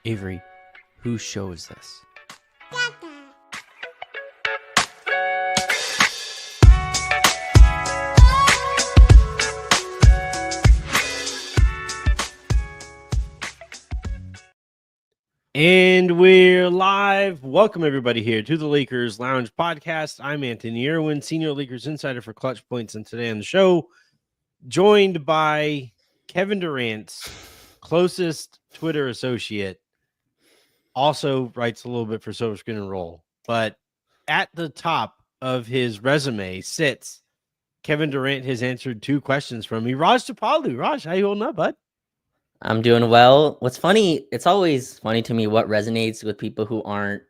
Avery, whose show is this? And we're live. Welcome, everybody, here to the Lakers Lounge podcast. I'm Anthony Irwin, Senior Lakers Insider for Clutch Points. And today on the show, joined by Kevin Durant's closest Twitter associate, also writes a little bit for Silver Screen and Roll. But at the top of his resume sits Kevin Durant has answered 2 questions from me. Raj Tapalu. Raj, how you holding up, bud? I'm doing well. What's funny, it's always funny to me what resonates with people who aren't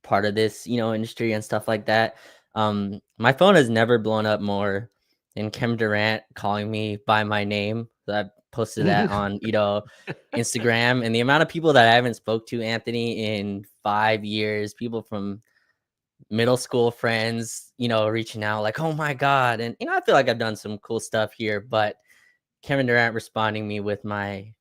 part of this, industry and stuff like that. My phone has never blown up more than Kevin Durant calling me by my name. So I posted that on, Instagram, and the amount of people that I haven't spoke to, Anthony, in 5 years, people from middle school friends, reaching out like, oh my God. And, I feel like I've done some cool stuff here, but Kevin Durant responding me with my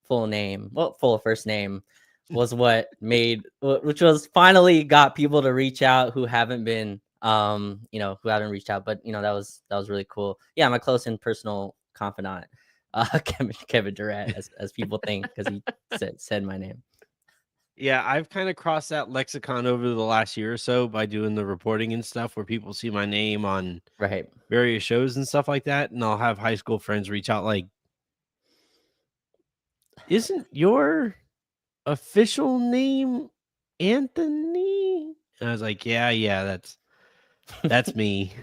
full first name was which was finally got people to reach out who haven't been, who haven't reached out, but that was really cool. Yeah, my close and personal confidant, Kevin Durant, as people think, because he said my name. Yeah, I've kind of crossed that lexicon over the last year or so by doing the reporting and stuff where people see my name on Right. various shows and stuff like that. And I'll have high school friends reach out like, isn't your official name Anthony? And I was like, yeah, that's me.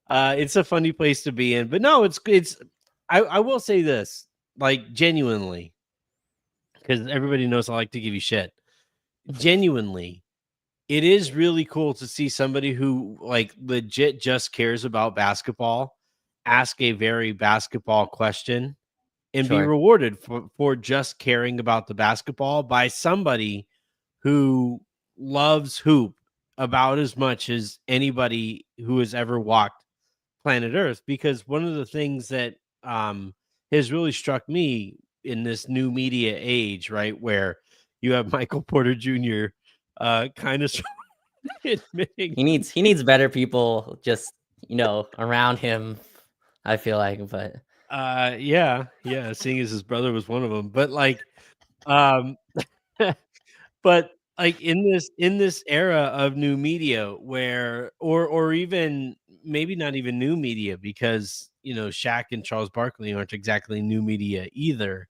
It's a funny place to be in, but no, it's I will say this, like, genuinely, because everybody knows I like to give you shit. Genuinely, it is really cool to see somebody who like legit just cares about basketball ask a very basketball question and be Sure. rewarded for just caring about the basketball by somebody who loves hoop about as much as anybody who has ever walked planet Earth. Because one of the things that has really struck me in this new media age, right, where you have Michael Porter Jr. Kind of admitting He needs better people just, around him, I feel like, but yeah, seeing as his brother was one of them, but like um but like in this era of new media where or even maybe not even new media, because Shaq and Charles Barkley aren't exactly new media either,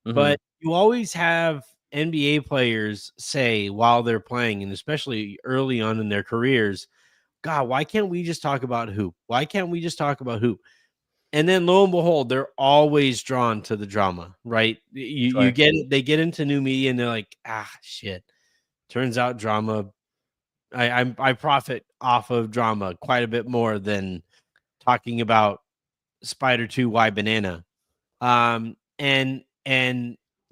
mhm. but you always have NBA players say while they're playing, and especially early on in their careers, God, why can't we just talk about hoop? Why can't we just talk about hoop? And then lo and behold, they're always drawn to the drama, right? You Sure. get it. They get into new media and they're like, shit. Turns out drama. I profit off of drama quite a bit more than talking about Spider 2 Y Banana. And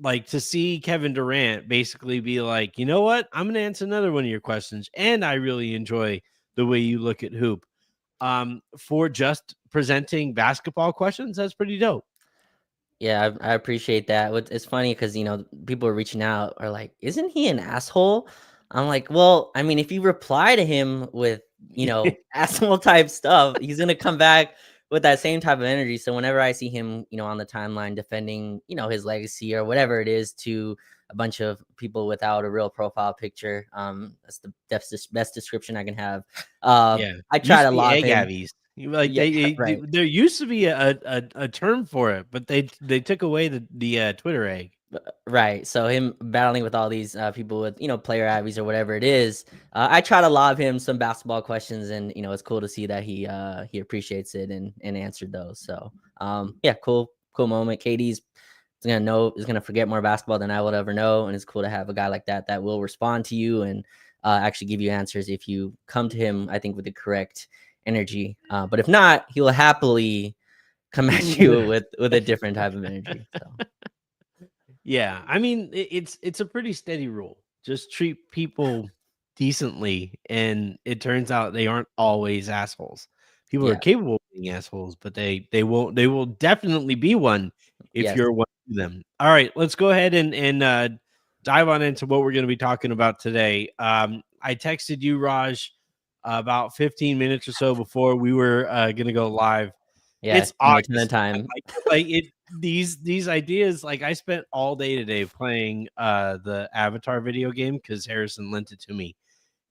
like to see Kevin Durant basically be like, you know what? I'm gonna answer another one of your questions, and I really enjoy the way you look at hoop. For just presenting basketball questions, that's pretty dope. Yeah, I appreciate that. It's funny because people are reaching out are like, "Isn't he an asshole?" I'm like, "Well, I mean, if you reply to him with asshole type stuff, he's gonna come back with that same type of energy." So whenever I see him, on the timeline defending, his legacy or whatever it is to a bunch of people without a real profile picture, that's the best description I can have. Yeah, I try used to to be lob egg him. abbies. Like Yeah, right. there used to be a term for it, but they took away the Twitter egg. Right. So him battling with all these people with player abbeys or whatever it is, I try to lob him some basketball questions, and it's cool to see that he appreciates it and answered those. So yeah, cool moment. Is gonna forget more basketball than I would ever know, and it's cool to have a guy like that will respond to you and actually give you answers if you come to him, I think, with the correct energy. But if not, he will happily come at you with a different type of energy. So. Yeah, I mean, it's a pretty steady rule. Just treat people decently, and it turns out they aren't always assholes. People are Yeah. capable of being assholes, but they will definitely be one if Yes. you're one to them. All right, let's go ahead and dive on into what we're going to be talking about today. I texted you, Raj, about 15 minutes or so before we were going to go live. Yeah, It's give me a ton of August. time. Like it. These ideas. Like I spent all day today playing the Avatar video game because Harrison lent it to me,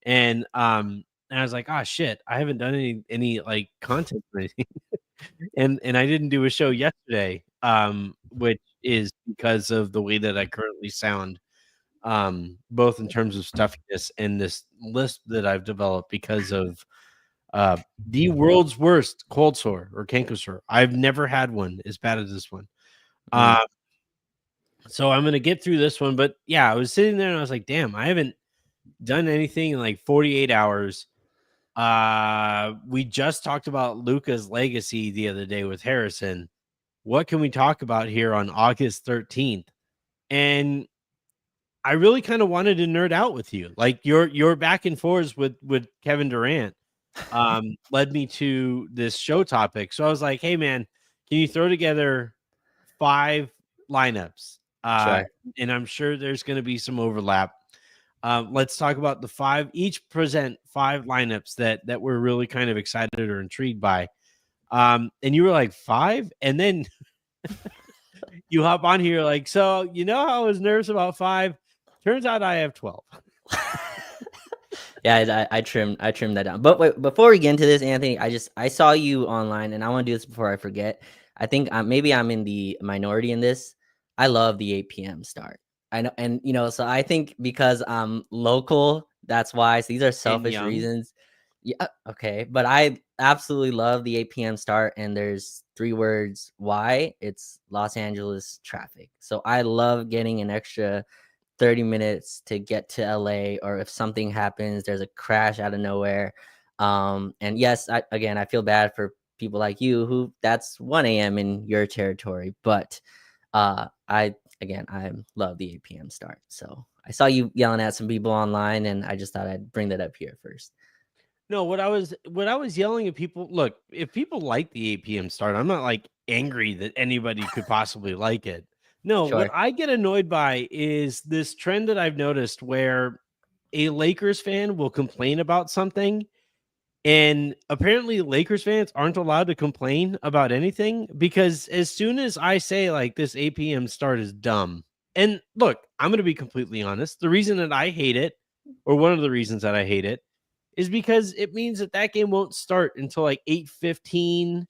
and I was like, oh shit, I haven't done any like content or anything. And I didn't do a show yesterday, which is because of the way that I currently sound, both in terms of stuffiness and this list that I've developed because of the world's worst cold sore or canker sore. I've never had one as bad as this one. Mm. Uh, so I'm gonna get through this one, but yeah, I was sitting there and I was like, damn, I haven't done anything in like 48 hours. We just talked about Luka's legacy the other day with Harrison. What can we talk about here on August 13th? And I really kind of wanted to nerd out with you. Like your back and forths with Kevin Durant led me to this show topic. So I was like, hey man, can you throw together 5 lineups? Sure. And I'm sure there's going to be some overlap. Let's talk about the 5. Each present 5 lineups that we're really kind of excited or intrigued by. And you were like 5, and then you hop on here like, so you know how I was nervous about 5. Turns out I have 12. Yeah, I trimmed that down. But wait, before we get into this, Anthony, I saw you online, and I want to do this before I forget. I think maybe I'm in the minority in this. I love the 8 p.m. start. I know, and so I think because I'm local, that's why. So these are selfish young. reasons. Yeah, okay, but I absolutely love the 8 p.m. start, and there's 3 words why. It's Los Angeles traffic. So I love getting an extra 30 minutes to get to LA, or if something happens, there's a crash out of nowhere. And yes, I feel bad for people like you who that's 1 a.m. in your territory, but I love the 8 p.m. start. So I saw you yelling at some people online, and I just thought I'd bring that up here first. No, what I was yelling at people, look, if people like the 8 p.m. start, I'm not like angry that anybody could possibly like it. No, what Sure. I get annoyed by is this trend that I've noticed where a Lakers fan will complain about something, and apparently Lakers fans aren't allowed to complain about anything because as soon as I say like this 8 p.m. start is dumb. And look, I'm going to be completely honest. The reason that I hate it, or one of the reasons that I hate it, is because it means that game won't start until like 8:15,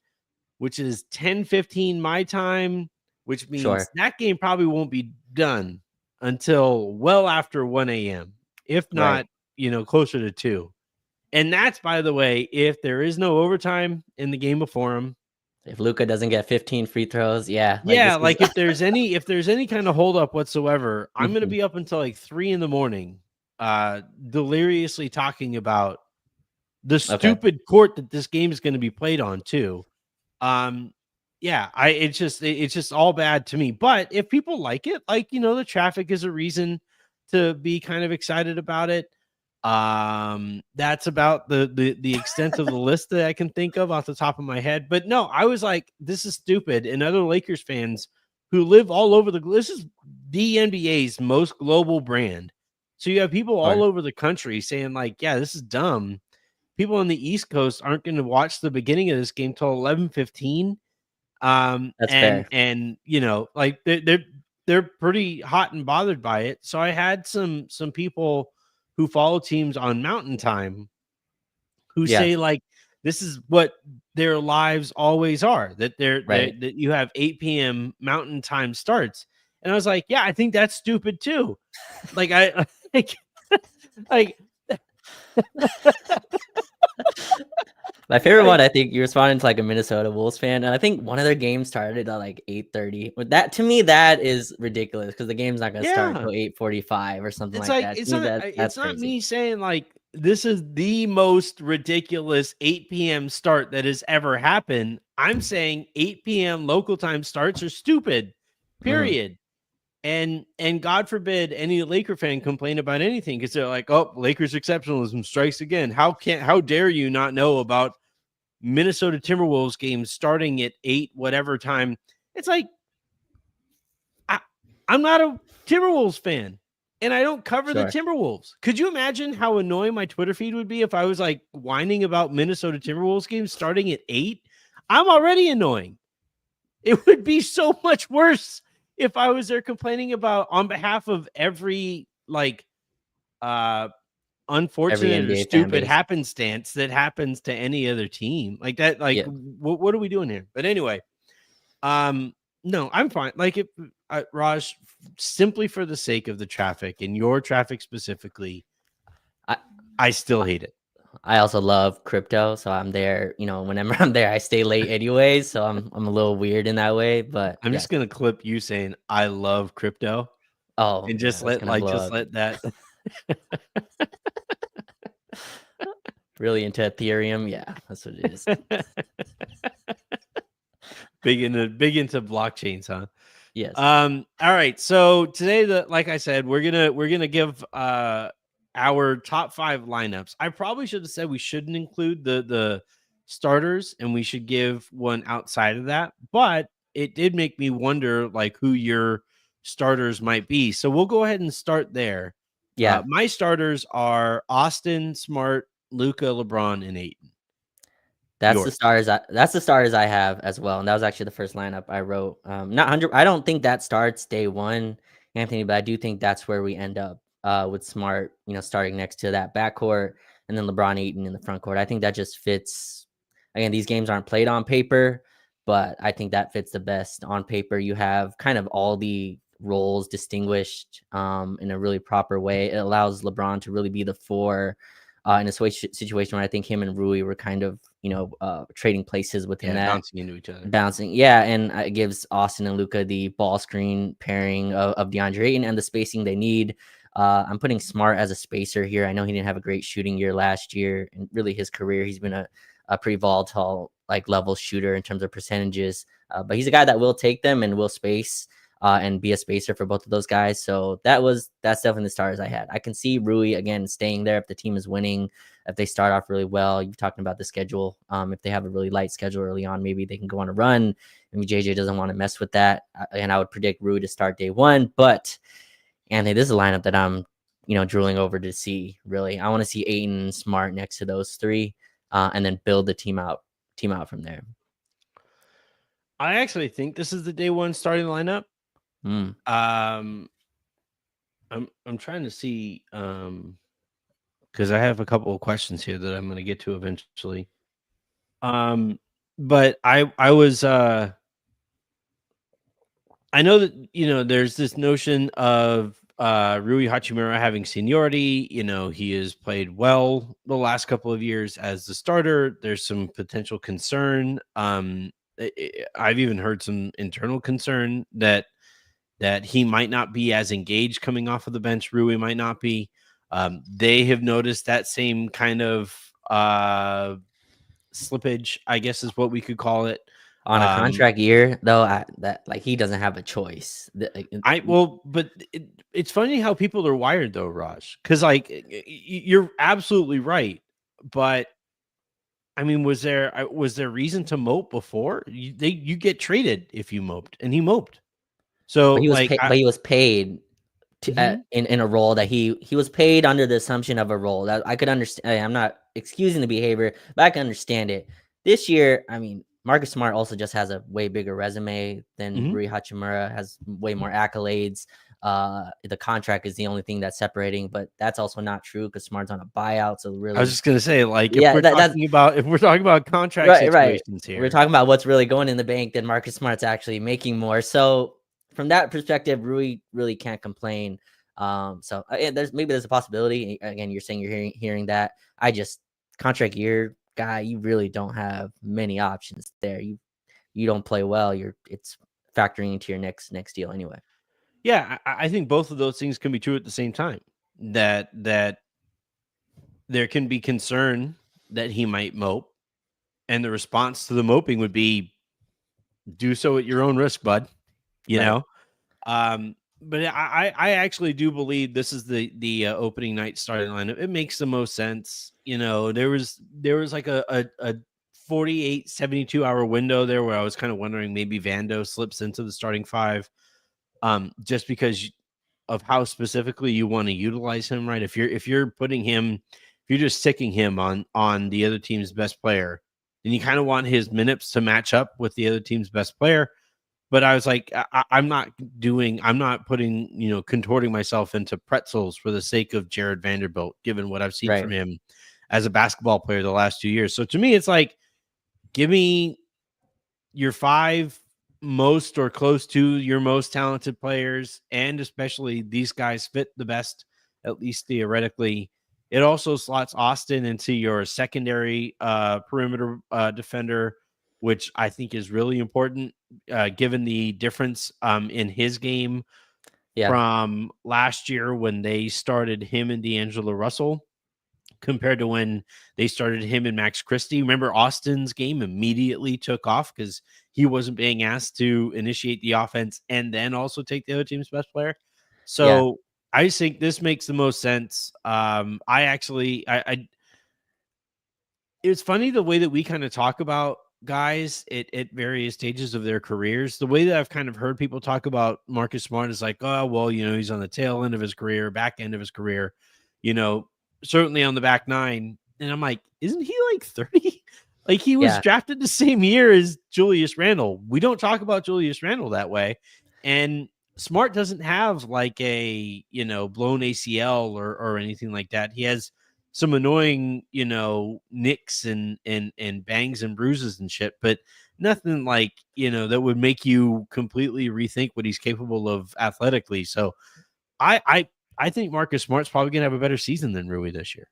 which is 10:15 my time, which means Sure. that game probably won't be done until well after 1 a.m., if Right. not, closer to 2. And that's, by the way, if there is no overtime in the game before him. If Luka doesn't get 15 free throws, yeah, like Yeah, this is like if there's any kind of holdup whatsoever, I'm gonna Mhm. be up until like 3 in the morning, deliriously talking about the Okay. stupid court that this game is going to be played on too. Um, yeah, it's just all bad to me. But if people like it, like the traffic is a reason to be kind of excited about it. That's about the extent of the list that I can think of off the top of my head. But no, I was like, this is stupid. And other Lakers fans who live all over this is the NBA's most global brand. So you have people all Sure. over the country saying like, yeah, this is dumb. People on the East Coast aren't going to watch the beginning of this game till 11:15. That's And fair. like they're pretty hot and bothered by it. So I had some people who follow teams on Mountain Time who Yeah. say like this is what their lives always are, that Right. that you have 8 p.m. Mountain Time starts. And I was like, yeah, I think that's stupid too. Like I like like My favorite like one, I think you responded to like a Minnesota Wolves fan, and I think one of their games started at like 8:30. But that to me, that is ridiculous because the game's not gonna start yeah. until 8:45 or something It's like like that. To me, that's it's not crazy. me saying like this is the most ridiculous 8 p.m. start that has ever happened. I'm saying 8 p.m. local time starts are stupid. Mhm. Period. And God forbid any Laker fan complain about anything because they're like, oh, Lakers exceptionalism strikes again. How dare you not know about Minnesota Timberwolves games starting at 8 whatever time? It's like I'm not a Timberwolves fan, and I don't cover the Sure. Timberwolves. Could you imagine how annoying my Twitter feed would be if I was like whining about Minnesota Timberwolves games starting at 8? I'm already annoying. It would be so much worse if I was there complaining about on behalf of every like Every unfortunate or NBA fan stupid base. happenstance that happens to any other team. Like that, like Yeah. what are we doing here? But anyway, no, I'm fine. Like if Raj, simply for the sake of the traffic and your traffic specifically, I I still hate it. I also love crypto, so I'm there. You know, whenever I'm there, I stay late anyways. So I'm a little weird in that way. But I'm yeah. just gonna clip you saying I love crypto Oh and yeah, just that's let gonna blow just up. let that Really into Ethereum. Yeah, that's what it is. big into blockchains, huh? Yes. All right. So today, like I said, we're gonna give our top 5 lineups. I probably should have said we shouldn't include the starters and we should give one outside of that, but it did make me wonder like who your starters might be. So we'll go ahead and start there. Yeah. My starters are Austin, Smart, Luka, LeBron, and Aiton. That's the Yours. stars. That's the stars I have as well, and that was actually the first lineup I wrote. Not 100. I don't think that starts day one, Anthony, but I do think that's where we end up with Smart. You know, starting next to that backcourt, and then LeBron Aiton in the front court. I think that just fits. Again, these games aren't played on paper, but I think that fits the best on paper. You have kind of all the roles distinguished in a really proper way. It allows LeBron to really be the four in a situation where I think him and Rui were kind of, trading places within Yeah, that, bouncing into each other. bouncing. Yeah, and it gives Austin and Luca the ball screen pairing of DeAndre Ayton and the spacing they need. I'm putting Smart as a spacer here. I know he didn't have a great shooting year last year, and really his career, he's been a pretty volatile like level shooter in terms of percentages. But he's a guy that will take them and will space. And be a spacer for both of those guys. So that's definitely the stars I had. I can see Rui again staying there if the team is winning, if they start off really well. You're talking about the schedule. If they have a really light schedule early on, maybe they can go on a run. Maybe JJ doesn't want to mess with that. And I would predict Rui to start day one. But Anthony, this is a lineup that I'm, drooling over to see. Really, I want to see Ayton and Smart next to those three, and then build the team out from there. I actually think this is the day one starting lineup. Mm. I'm trying to see because I have a couple of questions here that I'm going to get to eventually. But I was I know that there's this notion of Rui Hachimura having seniority. He has played well the last couple of years as the starter. There's some potential concern. I've even heard some internal concern that he might not be as engaged coming off of the bench. Rui might not be. They have noticed that same kind of slippage, I guess is what we could call it. On a contract year, though, he doesn't have a choice. But it's funny how people are wired though, Raj, because like you're absolutely right. But I mean, was there reason to mope before? You get traded if you moped, and he moped. So But he was like, but he was paid Mhm. in a role that he was paid under the assumption of a role that I could understand. I'm not excusing the behavior, but I can understand it. This year, I mean, Marcus Smart also just has a way bigger resume than Mhm. Rui Hachimura, has way more accolades. The contract is the only thing that's separating, but that's also not true because Smart's on a buyout. So I was really, just gonna say, like, yeah, that's if we're talking about contract right, right. situations We're here. talking about what's really going in the bank, then Marcus Smart's actually making more. So from that perspective, Rui really can't complain. There's a possibility. Again, you're saying you're hearing that. I just contract year guy, you really don't have many options there. You don't play well. It's factoring into your next deal anyway. Yeah, I think both of those things can be true at the same time. That there can be concern that he might mope, and the response to the moping would be, "Do so at your own risk, bud." You Right. know. But I actually do believe this is the opening night starting lineup. It makes the most sense. There was like a 48, 72 hour window there where I was kind of wondering maybe Vando slips into the starting five. just because of how specifically you want to utilize him, right? If you're putting him, if you're just sticking him on the other team's best player, then you kind of want his minutes to match up with the other team's best player. But I was like, I'm not putting, contorting myself into pretzels for the sake of Jared Vanderbilt, given what I've seen from Right. him as a basketball player the last 2 years. So to me, it's like, give me your five most or close to your most talented players, and especially these guys fit the best, at least theoretically. It also slots Austin into your secondary perimeter defender, which I think is really important, given the difference in his game Yeah. from last year when they started him and D'Angelo Russell compared to when they started him and Max Christie. Remember, Austin's game immediately took off because he wasn't being asked to initiate the offense and then also take the other team's best player. Yeah. So I just think this makes the most sense. It's funny the way that we kind of talk about guys at various stages of their careers. The way that I've kind of heard people talk about Marcus Smart is like, oh, well, he's on the tail end of his career, back end of his career, you know, certainly on the back nine. And I'm like, isn't he like 30? Like he was Yeah. drafted the same year as Julius Randle. We don't talk about Julius Randle that way. And Smart doesn't have like a, blown ACL or anything like that. He has some annoying, nicks and bangs and bruises and shit, but nothing like, that would make you completely rethink what he's capable of athletically. So I think Marcus Smart's probably gonna have a better season than Rui this year.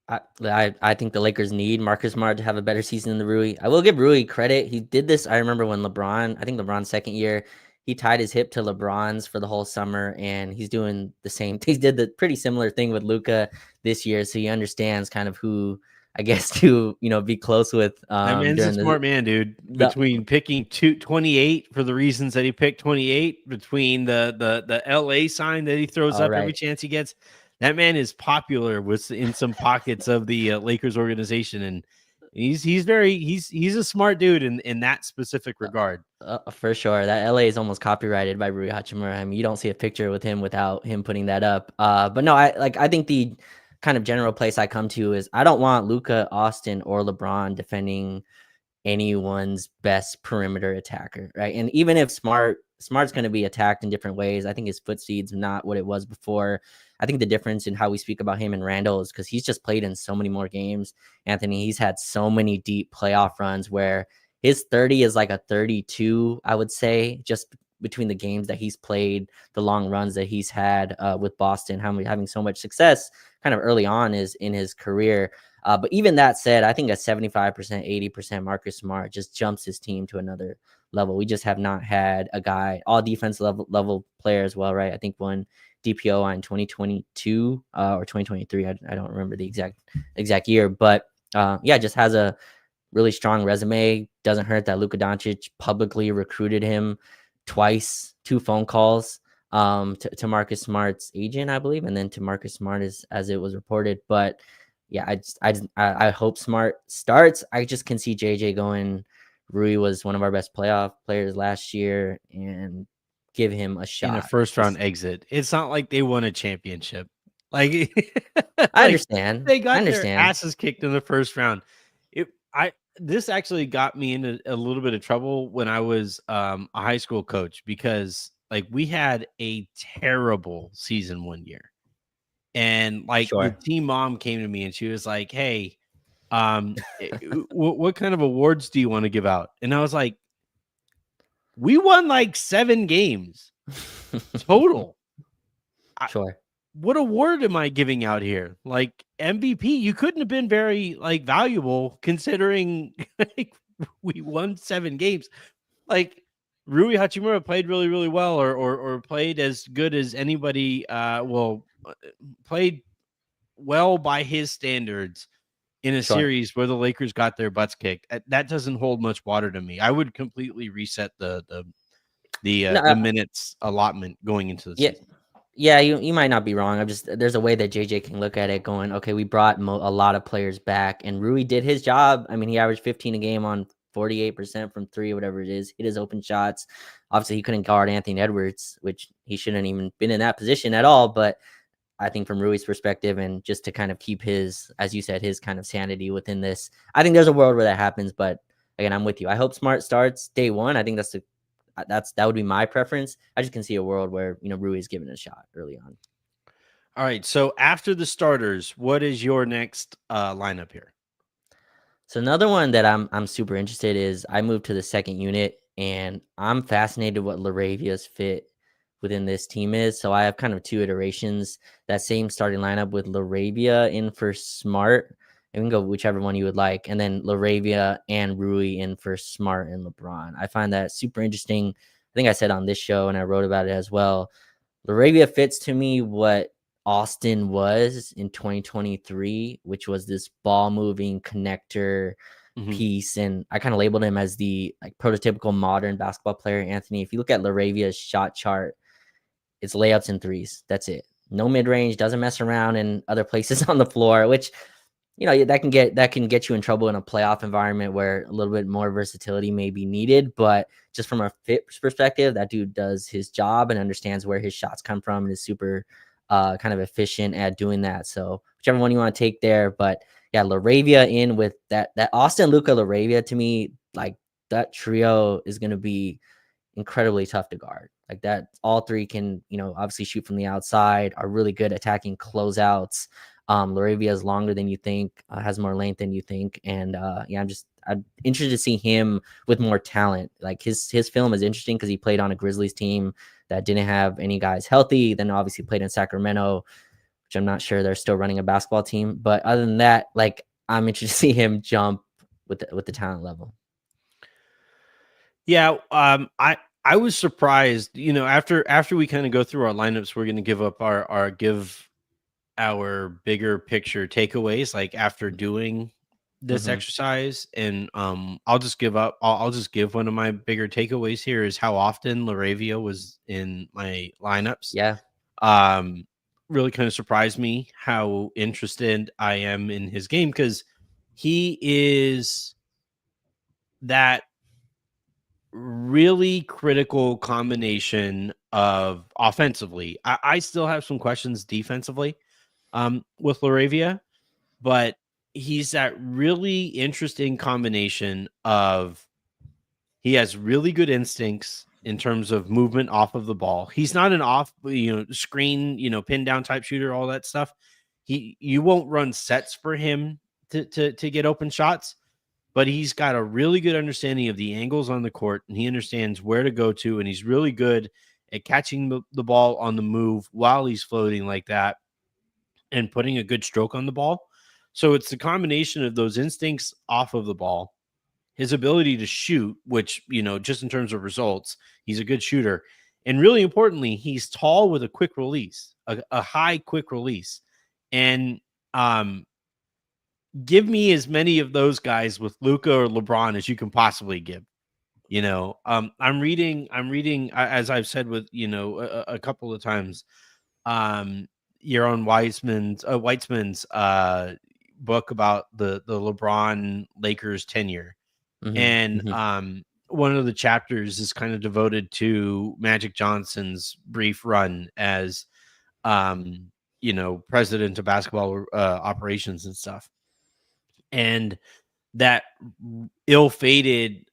I think the Lakers need Marcus Smart to have a better season than the Rui. I will give Rui credit. He did this. I remember when I think LeBron's second year, he tied his hip to LeBron's for the whole summer, and he's doing the same. He did the pretty similar thing with Luka this year, so he understands kind of who I guess to be close with That man's a during smart man, dude. the Between picking 28 for the reasons that he picked 28, between the LA sign that he throws all up every right. chance he gets, that man is popular in some pockets of the Lakers organization, and he's a smart dude in that specific regard. For sure. That LA is almost copyrighted by Rui Hachimura. I mean, you don't see a picture with him without him putting that up. But no, I think the kind of general place I come to is I don't want Luka, Austin, or LeBron defending anyone's best perimeter attacker, right? And even if Smart's going to be attacked in different ways, I think his foot speed's not what it was before. I think the difference in how we speak about him and Randall is because he's just played in so many more games. Anthony, he's had so many deep playoff runs where his 30 is like a 32, I would say, just between the games that he's played, the long runs that he's had with Boston, having so much success kind of early on is in his career. But even that said, I think a 75%, 80% Marcus Smart just jumps his team to another level. We just have not had a guy, all defense level player as well, right? I think one DPO in 2022 or 2023. I don't remember the exact year, but just has a really strong resume. Doesn't hurt that Luka Doncic publicly recruited him twice, 2 phone calls to Marcus Smart's agent, I believe, and then to Marcus Smart as it was reported. But yeah, I hope Smart starts. I just can see JJ going. Rui was one of our best playoff players last year, and give him a In a shot. first round exit. It's not like they won a championship. Like, I like understand. they I got their understand. asses kicked in the first round. This actually got me into a little bit of trouble when I was a high school coach, because like we had a terrible season one year. And like the Sure. team mom came to me and she was like, "Hey, what kind of awards do you want to give out?" And I was like, "We won like 7 games total. Sure. What award am I giving out here? Like MVP, you couldn't have been very like valuable considering like, we won 7 games. Like Rui Hachimura played really, really well, or played as good as anybody. Played well by his standards in a Sure. series where the Lakers got their butts kicked. That doesn't hold much water to me. I would completely reset No, the minutes allotment going into the yeah. season. Yeah, you might not be wrong. There's a way that JJ can look at it going, okay, we brought a lot of players back and Rui did his job. I mean, he averaged 15 a game on 48% from three, whatever it is. Hit his open shots. Obviously, he couldn't guard Anthony Edwards, which he shouldn't even been in that position at all. But I think from Rui's perspective, and just to kind of keep his, as you said, his kind of sanity within this, I think there's a world where that happens. But again, I'm with you. I hope Smart starts day one. I think that would be my preference. I just can see a world where Rui is given a shot early on. All right. So after the starters, what is your next lineup here? So another one that I'm super interested is I moved to the second unit, and I'm fascinated what Laravia's fit within this team is. So I have kind of two iterations. That same starting lineup with Laravia in for Smart. And we can go whichever one you would like. And then Laravia and Rui in for Smart and LeBron. I find that super interesting. I think I said on this show, and I wrote about it as well. Laravia fits to me what Austin was in 2023, which was this ball moving connector piece. And I kind of labeled him as the prototypical modern basketball player. Anthony, if you look at Laravia's shot chart, it's layups and threes. That's it. No mid range, doesn't mess around in other places on the floor, which that can get you in trouble in a playoff environment where a little bit more versatility may be needed. But just from a fit perspective, that dude does his job and understands where his shots come from and is super kind of efficient at doing that. So whichever one you want to take there. But yeah, Laravia in with that Austin, Luka, Laravia, to me, like that trio is going to be incredibly tough to guard. Like that, all three can, obviously shoot from the outside, are really good attacking closeouts. Laravia is longer than you think, has more length than you think. And I'm interested to see him with more talent. Like his film is interesting because he played on a Grizzlies team that didn't have any guys healthy. Then obviously played in Sacramento, which I'm not sure they're still running a basketball team. But other than that, like I'm interested to see him jump with the talent level. Yeah, I was surprised. After we kind of go through our lineups, we're going to give up our bigger picture takeaways, like after doing this exercise. And I'll just give one of my bigger takeaways here is how often Laravia was in my lineups. Yeah. Really kind of surprised me how interested I am in his game, because he is that really critical combination of offensively. I still have some questions defensively with Laravia, but he's that really interesting combination of, he has really good instincts in terms of movement off of the ball. He's not an screen, pin down type shooter, all that stuff. You won't run sets for him to get open shots, but he's got a really good understanding of the angles on the court, and he understands where to go to, and he's really good at catching the ball on the move while he's floating like that and putting a good stroke on the ball. So it's the combination of those instincts off of the ball, his ability to shoot, which, just in terms of results, he's a good shooter. And really importantly, he's tall with a quick release, a high quick release. And give me as many of those guys with Luka or LeBron as you can possibly give. I'm reading, as I've said with, a couple of times, your own Weitzman's book about the LeBron Lakers tenure. And one of the chapters is kind of devoted to Magic Johnson's brief run as president of basketball operations and stuff. And that ill-fated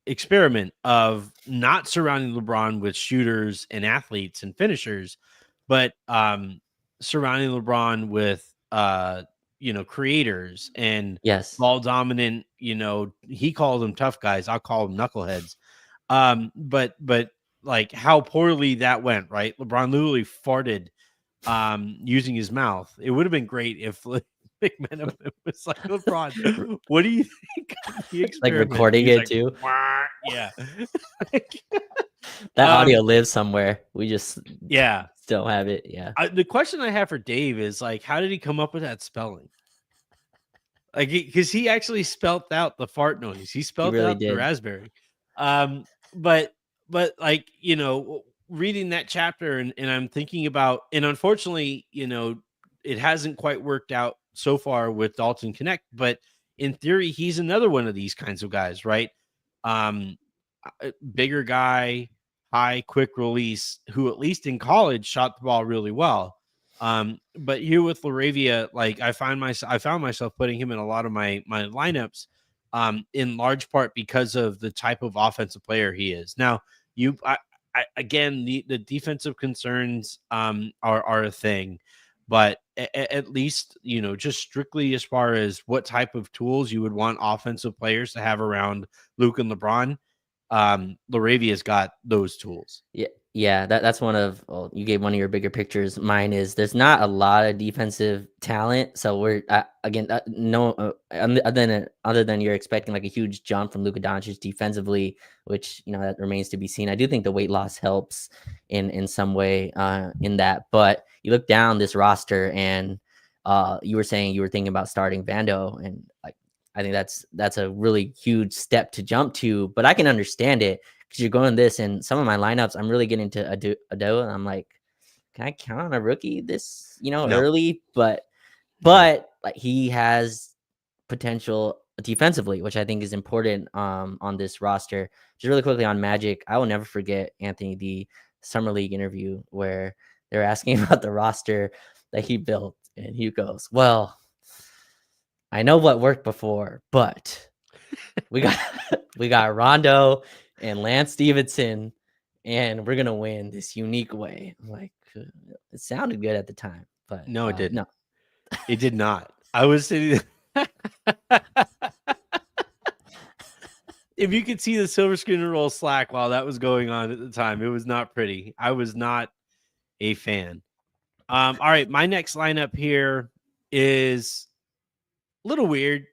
experiment of not surrounding LeBron with shooters and athletes and finishers, but surrounding LeBron with creators and ball dominant, he called them tough guys, I'll call them knuckleheads. But like how poorly that went, right? LeBron literally farted using his mouth. It would have been great if McMenamin was like, LeBron, what do you think of the experiment? Like recording it too. Yeah. That audio lives somewhere. We just don't have it. Yeah. The question I have for Dave is like, how did he come up with that spelling? Like, because he actually spelt out the fart noise. He spelled out the raspberry. But like, reading that chapter and I'm thinking about, and unfortunately, it hasn't quite worked out so far with Dalton Connect, but in theory, he's another one of these kinds of guys, right? Um, Bigger guy, high, quick release, who at least in college shot the ball really well. But here with Laravia, like I found myself putting him in a lot of my lineups, in large part because of the type of offensive player he is. Now, again, the defensive concerns are a thing, but at least, just strictly as far as what type of tools you would want offensive players to have around Luke and LeBron, Laravia's got those tools. Yeah, that's one of, well, you gave one of your bigger pictures. Mine is there's not a lot of defensive talent, so we're again no other than you're expecting like a huge jump from Luka Doncic defensively, which that remains to be seen. I do think the weight loss helps in some way in that, but you look down this roster and you were saying you were thinking about starting Vando, and like I think that's a really huge step to jump to, but I can understand it. Because you're going this, and some of my lineups, I'm really getting to Ado, and I'm like, can I count on a rookie this, No. early? But like he has potential defensively, which I think is important on this roster. Just really quickly on Magic, I will never forget Anthony the Summer League interview where they're asking about the roster that he built, and he goes, "Well, I know what worked before, but we got Rondo and Lance Stevenson, and we're gonna win this unique way." I'm like, it sounded good at the time, but No, it didn't. no. It did not. I was sitting. If you could see the silver screen roll Slack while that was going on at the time, it was not pretty. I was not a fan. All right, my next lineup here is a little weird.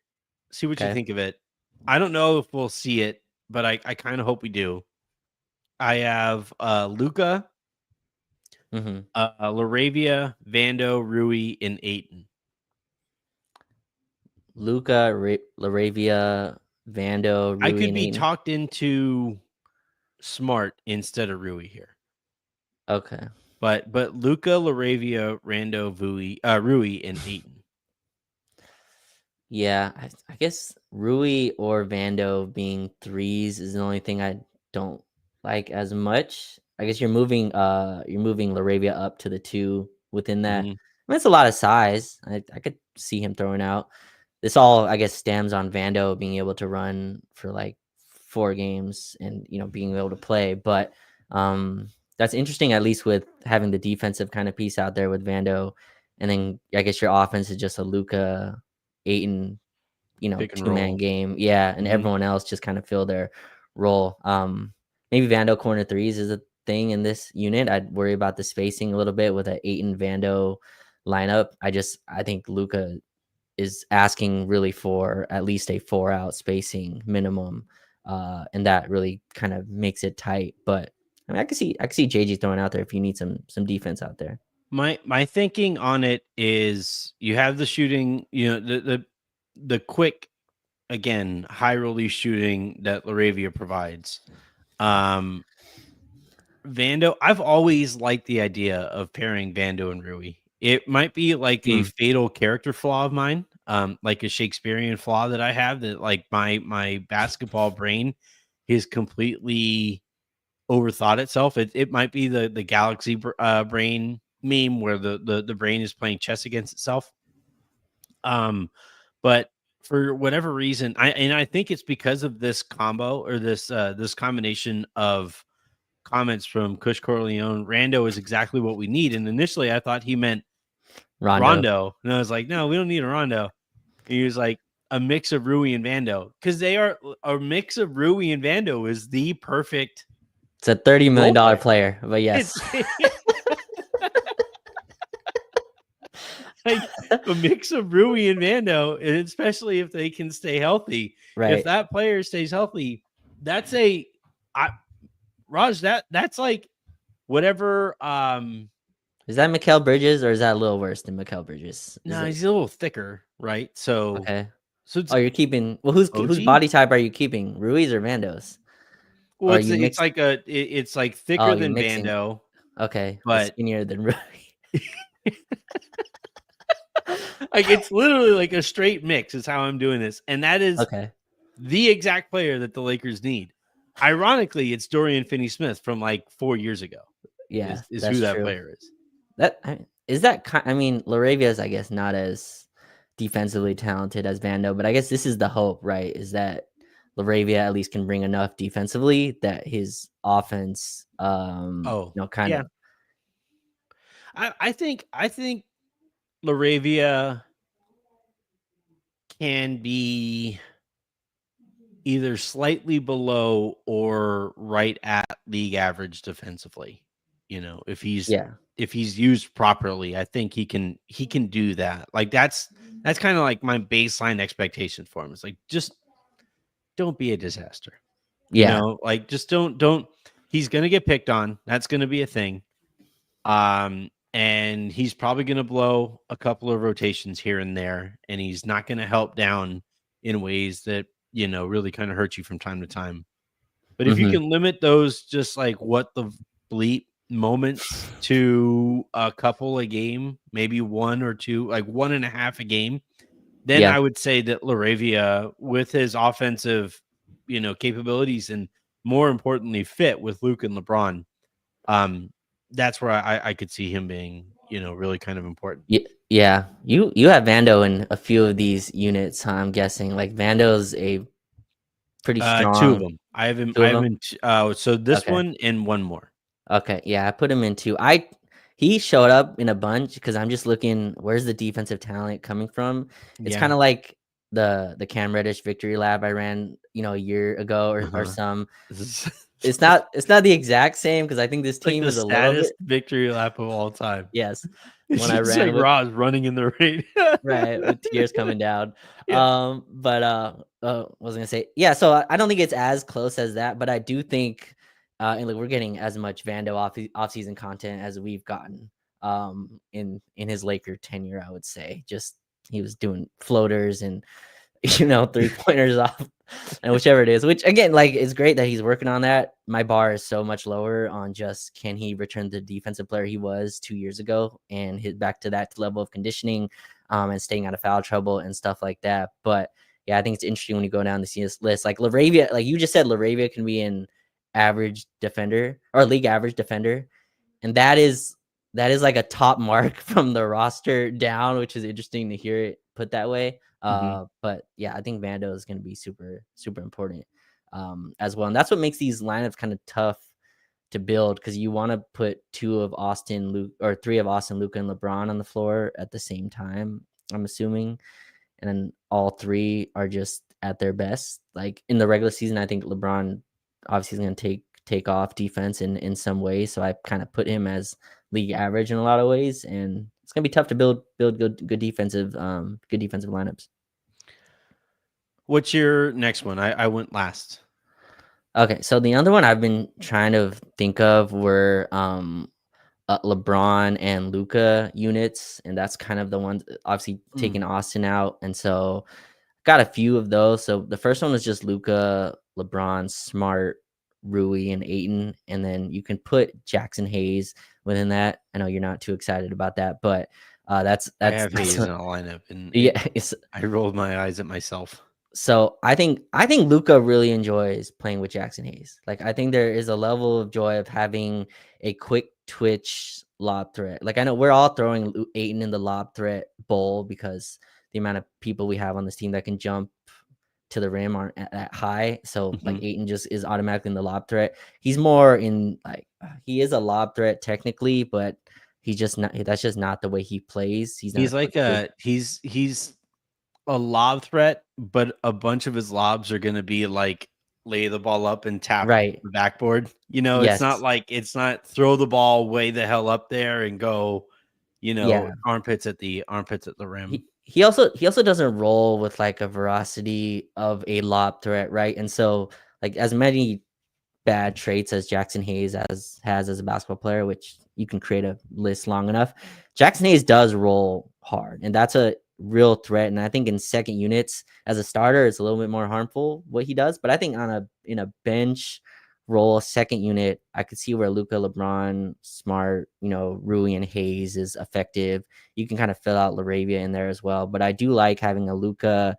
See what you Okay. think of it. I don't know if we'll see it, but I kind of hope we do. I have Luka, Mm-hmm. Laravia, Vando, Rui, and Aiton. Luka, Laravia, Vando, I Rui, could and be Aiden. talked into Smart instead of Rui here. Okay. But Luka, Laravia, Rando, Rui, and Aiton. Yeah, I guess Rui or Vando being threes is the only thing I don't like as much. I guess you're moving Laravia up to the 2 within that. Mhm. I mean, it's a lot of size. I could see him throwing out. This all, I guess, stems on Vando being able to run for like 4 games and being able to play. But that's interesting, at least with having the defensive kind of piece out there with Vando, and then I guess your offense is just a Luka, Aiton, Pick and 2-man roll. game. Yeah, and Mhm. everyone else just kind of fill their role. Maybe Vando corner threes is a thing in this unit. I'd worry about the spacing a little bit with an Aiton Vando lineup. I think Luka is asking really for at least a 4-out spacing minimum, and that really kind of makes it tight. But I mean, I can see JG throwing out there if you need some defense out there. My thinking on it is you have the shooting, the quick, again, high release shooting that Laravia provides. Vando, I've always liked the idea of pairing Vando and Rui. It might be like a fatal character flaw of mine, like a Shakespearean flaw that I have, that like my basketball brain is completely overthought itself. It might be the galaxy brain meme where the brain is playing chess against itself. But for whatever reason, I think it's because of this combo, or this combination of comments from Kush Corleone. Rando is exactly what we need. And initially I thought he meant Rondo. And I was like, no, we don't need a Rondo. And he was like, a mix of Rui and Vando. Because they are a mix of Rui and Vando is the perfect. It's a $30 million role player, but yes. Like a mix of Rui and Vando, and especially if they can stay healthy. Right. If that player stays healthy, that's Raj, that's like whatever. Is that Mikal Bridges, or is that a little worse than Mikal Bridges? No, he's a little thicker, right? So Okay. so it's You're keeping, well, whose OG? body type are you keeping? Rui's or Vando's? Well, Or it's you it's mix? like it's like Oh, thicker you're than mixing. Vando, Okay, but but skinnier than Rui. Like it's literally like a straight mix is how I'm doing this. And that is Okay. the exact player that the Lakers need. Ironically, it's Dorian Finney-Smith from like 4 years ago Yeah, is who that's that true. player is. Is that I mean, Laravia is, I guess, not as defensively talented as Vando, but I guess this is the hope, right? Is that Laravia at least can bring enough defensively that his offense, Oh, kind yeah. of. I think Laravia can be either slightly below or right at league average defensively. You know, Yeah, if he's used properly, I think he can do that. Like that's kind of like my baseline expectation for him. It's like just don't be a disaster. You yeah, know, like just don't he's going to get picked on. That's going to be a thing. And he's probably going to blow a couple of rotations here and there, and he's not going to help down in ways that, you know, really kind of hurt you from time to time. But if you hmm can limit those just like what the bleep moments to a couple a game, maybe one or two, like 1.5 a game, then yeah. I would say that Laravia, with his offensive, you know, capabilities and more importantly, fit with Luke and LeBron, um, that's where I could see him being, you know, really kind of important. Yeah, you have Vando in a few of these units, huh, I'm guessing. Like Vando's a pretty Two of strong. them. I have him. Two I of have them. him. So this Okay. one and one more. Okay, yeah, I put him in two. He showed up in a bunch because I'm just looking where's the defensive talent coming from. It's Yeah. kind of like the Cam Reddish victory lab I ran, a year ago or Uh-huh. some. This is It's not the exact same because I think this like team the is a little saddest bit. victory lap of all time. Yes, It's when I just like ran with. Roz running in the rain. Right, with tears coming down. Yeah. But what was I gonna say? Yeah, so I don't think it's as close as that, but I do think, and look, we're getting as much Vando off-season content as we've gotten, in his Laker tenure. I would say, just he was doing floaters and 3-pointers off and whichever it is, which again, like, it's great that he's working on that. My bar is so much lower on just can he return the defensive player he was 2 years ago and hit back to that level of conditioning, and staying out of foul trouble and stuff like that. But yeah, I think it's interesting when you go down the list. Like Laravia, like you just said, Laravia can be an average defender or league average defender, and that is like a top mark from the roster down, which is interesting to hear it put that way. Mhm. But yeah, I think Vando is going to be super super important, as well, and that's what makes these lineups kind of tough to build because you want to put two of Austin, Luke, or three of Austin, Luka, and LeBron on the floor at the same time. I'm assuming, and then all three are just at their best. Like in the regular season, I think LeBron obviously is going to take off defense in some way. So I kind of put him as league average in a lot of ways, and it's going to be tough to build good defensive lineups. What's your next one? I went last. Okay, so the other one I've been trying to think of were LeBron and Luka units, and that's kind of the ones obviously Mm. taking Austin out, and so got a few of those. So the first one was just Luka, LeBron, Smart, Rui, and Aiton, and then you can put Jackson Hayes within that. I know you're not too excited about that, but that's I that's have that's Hayes what, in a lineup, and yeah. It's I rolled my eyes at myself. so I think Luca really enjoys playing with Jackson Hayes. Like I think there is a level of joy of having a quick twitch lob threat. Like I know we're all throwing Aiton in the lob threat bowl because the amount of people we have on this team that can jump to the rim aren't at that high. So like Mhm. Aiton just is automatically in the lob threat. He's more in like he is a lob threat technically, but he's just not. That's just not the way he plays. He's not a He's like quick twitch. he's a lob threat, but a bunch of his lobs are going to be like lay the ball up and tap Right. the backboard. You know, Yes. it's not throw the ball way the hell up there and go, you know, Yeah. armpits at the rim. He also doesn't roll with like a veracity of a lob threat, right? And so like as many bad traits as Jackson Hayes has as a basketball player, which you can create a list long enough, Jackson Hayes does roll hard, and that's a real threat. And I think in second units as a starter, it's a little bit more harmful what he does. But I think in a bench role, second unit, I could see where Luka, LeBron, Smart, Rui and Hayes is effective. You can kind of fill out Laravia in there as well. But I do like having a Luka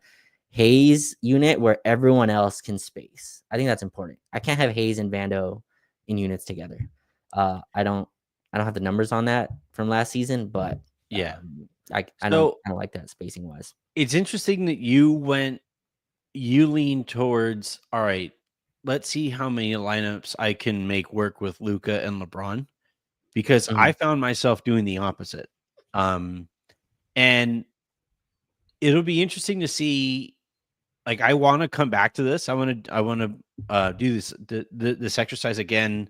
Hayes unit where everyone else can space. I think that's important. I can't have Hayes and Vando in units together. I don't have the numbers on that from last season, but Yeah. I don't like that spacing wise. It's interesting that you lean towards, all right, let's see how many lineups I can make work with Luka and LeBron, because I Mhm. found myself doing the opposite. And it'll be interesting to see. Like, I want to come back to this. I want to do this exercise again,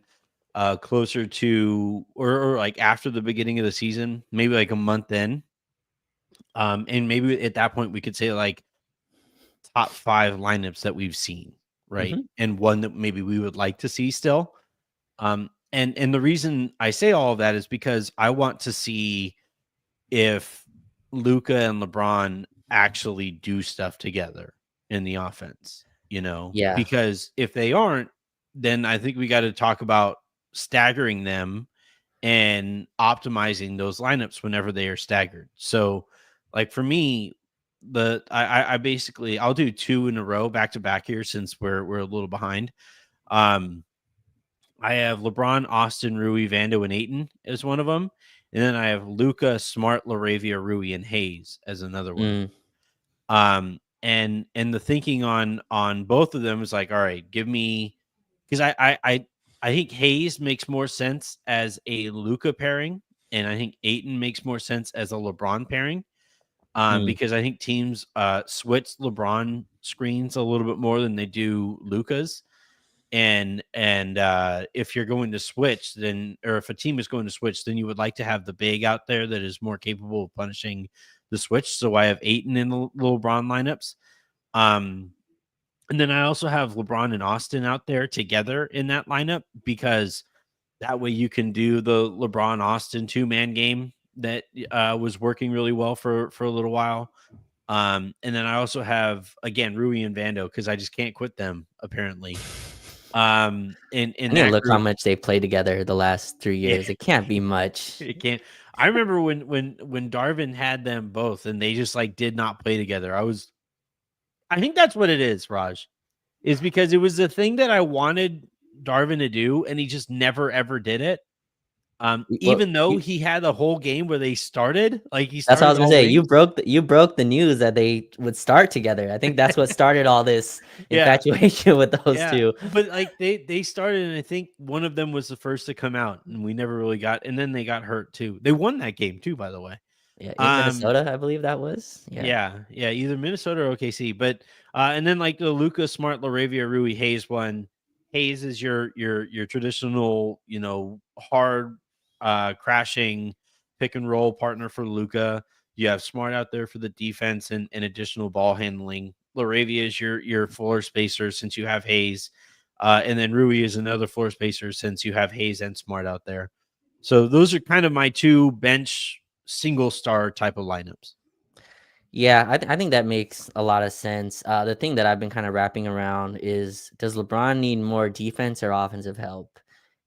closer to, or like after the beginning of the season, maybe like a month in. And maybe at that point we could say like top 5 lineups that we've seen, right? Mhm. And one that maybe we would like to see still. And the reason I say all of that is because I want to see if Luka and LeBron actually do stuff together in the offense, Yeah. because if they aren't, then I think we got to talk about staggering them and optimizing those lineups whenever they are staggered. So, like for me, I basically I'll do 2 in a row back to back here since we're a little behind. Um, I have LeBron, Austin, Rui, Vando, and Aiton as one of them, and then I have Luca, Smart, Laravia, Rui, and Hayes as another one. Mm. And the thinking on both of them is like, all right, give me, because I think Hayes makes more sense as a Luca pairing, and I think Aiton makes more sense as a LeBron pairing. Mm. Because I think teams switch LeBron screens a little bit more than they do Luca's. And if you're going to switch, then, or if a team is going to switch, then you would like to have the big out there that is more capable of punishing the switch. So I have Aiton in the LeBron lineups. Um, and then I also have LeBron and Austin out there together in that lineup, because that way you can do the LeBron Austin 2-man game that was working really well for a little while. And then I also have, again, Rui and Vando, because I just can't quit them apparently. In I need to that look how group, much they played together the last 3 yeah, years. It can't be much. it can't. I remember when Darvin had them both, and they just like did not play together. I think that's what it is, Raj, is because it was the thing that I wanted Darvin to do, and he just never ever did it. Well, Even though he had a whole game where they started, like he that's what I started was gonna all say. games. You broke the news that they would start together. I think that's what started all this Yeah, infatuation with those yeah, two. but like they started, and I think one of them was the first to come out, and we never really got. And then they got hurt too. They won that game too, by the way. Yeah, in Um, Minnesota, I believe that was. Yeah. yeah, either Minnesota or OKC. But and then like the Luca Smart, Laravia, Rui, Hayes one. Hayes is your traditional, hard crashing pick and roll partner for Luca. You have Smart out there for the defense and additional ball handling. Laravia is your floor spacer since you have Hayes. And then Rui is another floor spacer since you have Hayes and Smart out there. So those are kind of my 2 bench single star type of lineups. Yeah, I think that makes a lot of sense. The thing that I've been kind of wrapping around is, does LeBron need more defense or offensive help?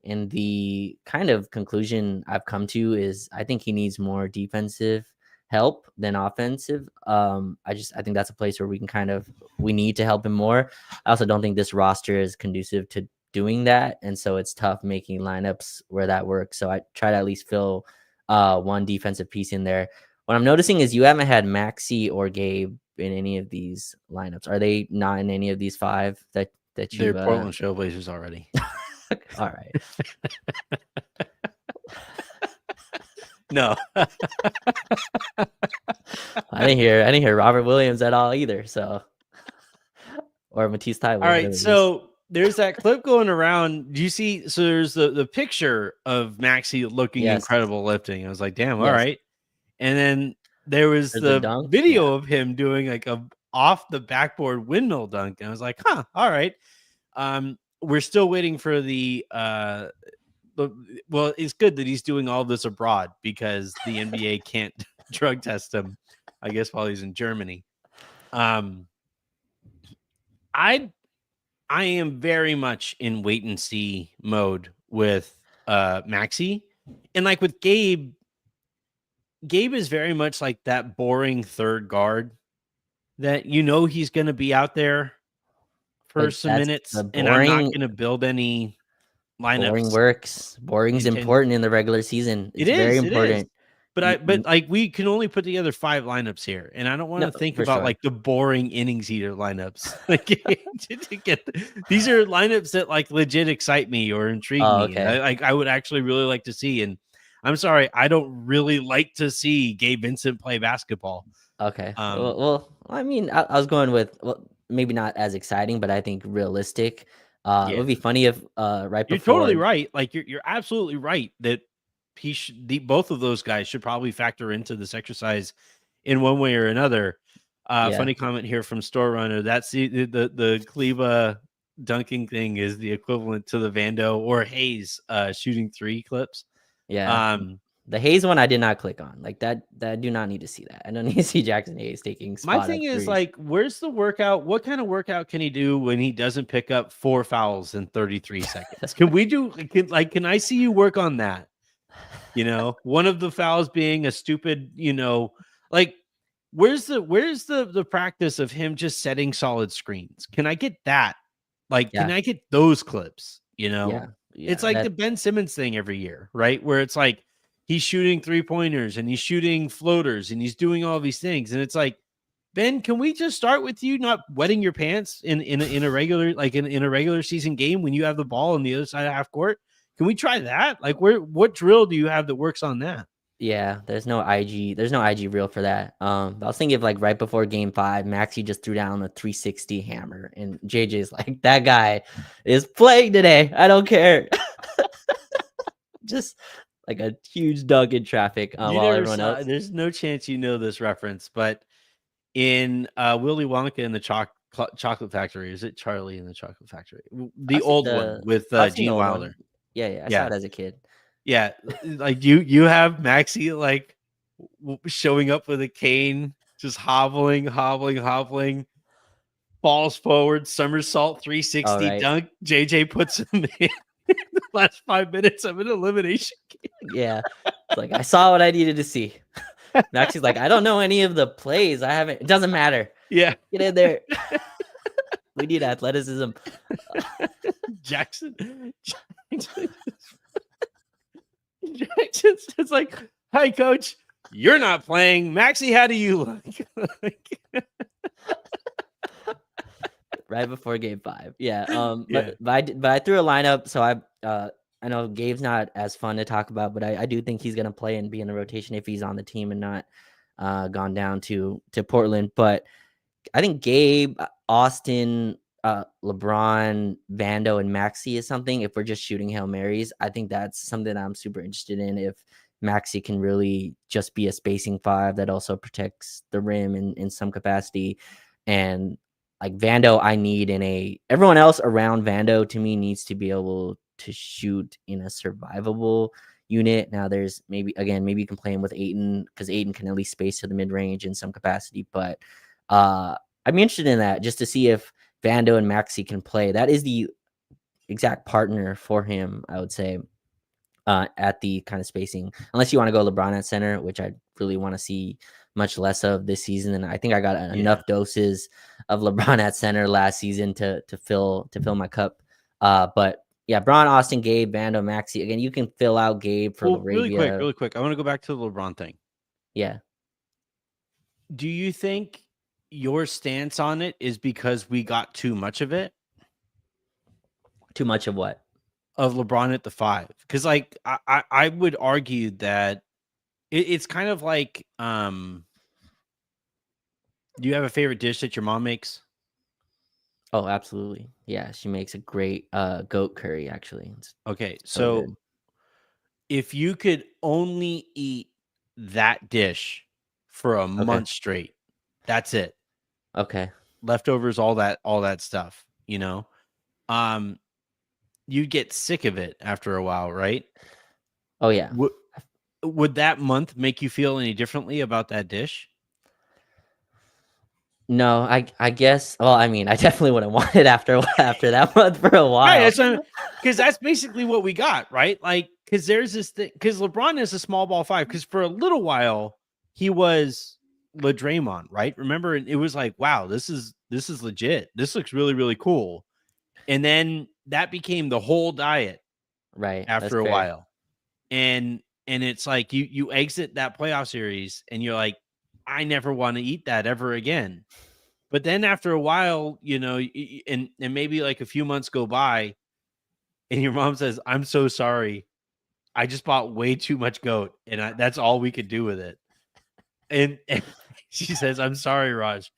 And the kind of conclusion I've come to is I think he needs more defensive help than offensive. I think that's a place where we need to help him more. I also don't think this roster is conducive to doing that, and so it's tough making lineups where that works. So I try to at least fill one defensive piece in there. What I'm noticing is you haven't had Maxi or Gabe in any of these lineups. Are they not in any of these 5 that They're you've Portland Trailblazers already. all right. No. I didn't hear Robert Williams at all either, so or Matisse Thybulle, All right. whatever it is. So there's that clip going around. Do you see? So there's the picture of Maxi looking Yes. incredible lifting. I was like, damn, all Yes. right. And then there was There's the the dunk. Yeah. video of him doing like a off the backboard windmill dunk. And I was like, huh, all right. We're still waiting for well, it's good that he's doing all this abroad because the NBA can't drug test him, I guess, while he's in Germany. Um, I I am very much in wait and see mode with Maxi. And like with Gabe is very much like that boring third guard that he's going to be out there for But some that's minutes, the and I'm not boring going to build any boring lineups. works. Boring's important in the regular season. It It's very is, it is. important. But like we can only put together 5 lineups here, and I don't want No, to think for about sure. like the boring innings eater lineups. Like to get these are lineups that like legit excite me or intrigue Oh, me. okay. I would actually really like to see. And I'm sorry, I don't really like to see Gabe Vincent play basketball. Okay. Um, Well, I mean, I was going with, well, maybe not as exciting, but I think realistic. It yeah, would be funny if right you're before, totally right. Like you're absolutely right that both of those guys should probably factor into this exercise in one way or another. yeah, Funny comment here from Store Runner. That's the Cleva dunking thing is the equivalent to the Vando or Hayes shooting 3 clips. yeah. Um, The Hayes one I did not click on. Like that I do not need to see that. I don't need to see Jackson Hayes taking my spot up thing is threes. like, where's the workout? What kind of workout can he do when he doesn't pick up 4 fouls in 33 seconds? Can I see you work on that? One of the fouls being a stupid, like where's the practice of him just setting solid screens? Can I get that? Like, can Yeah, I get those clips? yeah, It's yeah. like That the Ben Simmons thing every year, right? Where it's like he's shooting 3-pointers and he's shooting floaters and he's doing all these things. And it's like, Ben, can we just start with you not wetting your pants in a regular in a regular season game when you have the ball on the other side of half court? Can we try that? Like, what drill do you have that works on that? Yeah, there's no IG reel for that. But I was thinking of like right before game 5, Maxi just threw down a 360 hammer, and JJ's like, that guy is playing today. I don't care. Just like a huge dunk in traffic You while never everyone saw. else. There's no chance you know this reference, but in Willy Wonka and the Chocolate Factory, is it Charlie in the Chocolate Factory? The old one with I've seen the Gene old one. Wilder. Yeah, yeah. I saw Yeah, it as a kid. yeah. Like you have Maxi like showing up with a cane, just hobbling, hobbling, hobbling, falls forward, somersault, All 360 right. dunk. JJ puts him in the last 5 minutes of an elimination Yeah. It's like I saw what I needed to see. Maxi's like, I don't know any of the plays. I haven't. It doesn't matter. Yeah. Get in there. We need athleticism. Jackson. Jackson's like, hi, coach. You're not playing. Maxi, how do you look? Right before game 5. Yeah. Yeah. But I threw a lineup. So I know Gabe's not as fun to talk about, but I do think he's gonna play and be in the rotation if he's on the team and not gone down to Portland. But I think Gabe, Austin, LeBron, Vando, and Maxi is something. If we're just shooting Hail Marys, I think that's something I'm super interested in. If Maxi can really just be a spacing 5 that also protects the rim in some capacity. And like Vando, I need everyone else around Vando to me needs to be able to shoot in a survivable unit. Now there's maybe you can play him with Ayton because Ayton can at least space to the mid range in some capacity, but I'm interested in that just to see if Vando and Maxi can play. That is the exact partner for him, I would say, at the kind of spacing. Unless you want to go LeBron at center, which I really want to see much less of this season. And I think I got enough doses of LeBron at center last season to fill my cup. But yeah, Braun, Austin, Gabe, Vando, Maxi. Again, you can fill out Gabe for Laravia. Really quick. I want to go back to the LeBron thing. Yeah. Do you think your stance on it is because we got too much of it? Too much of what? Of LeBron at the 5? Because like I would argue that it's kind of like do you have a favorite dish that your mom makes? Oh, absolutely. Yeah, she makes a great goat curry, actually. It's Okay, so so good. if you could only eat that dish for a Okay. month straight, that's it. Okay. Leftovers, all that stuff, you'd get sick of it after a while, right? Oh yeah. Would that month make you feel any differently about that dish? No, I guess. Well, I mean, I definitely wouldn't want it after that month for a Right, while. because that's basically what we got, right? Like, because there's this thing, because LeBron is a small ball five. Because for a little while he was Draymond, right? Remember, it was like, wow, this is legit. This looks really really cool. And then that became the whole diet Right, that's after a fair. while, and it's like you exit that playoff series, and you're like, I never want to eat that ever again. But then after a while, and maybe like a few months go by, and your mom says, "I'm so sorry. I just bought way too much goat, and that's all we could do with it." And she says, "I'm sorry, Raj."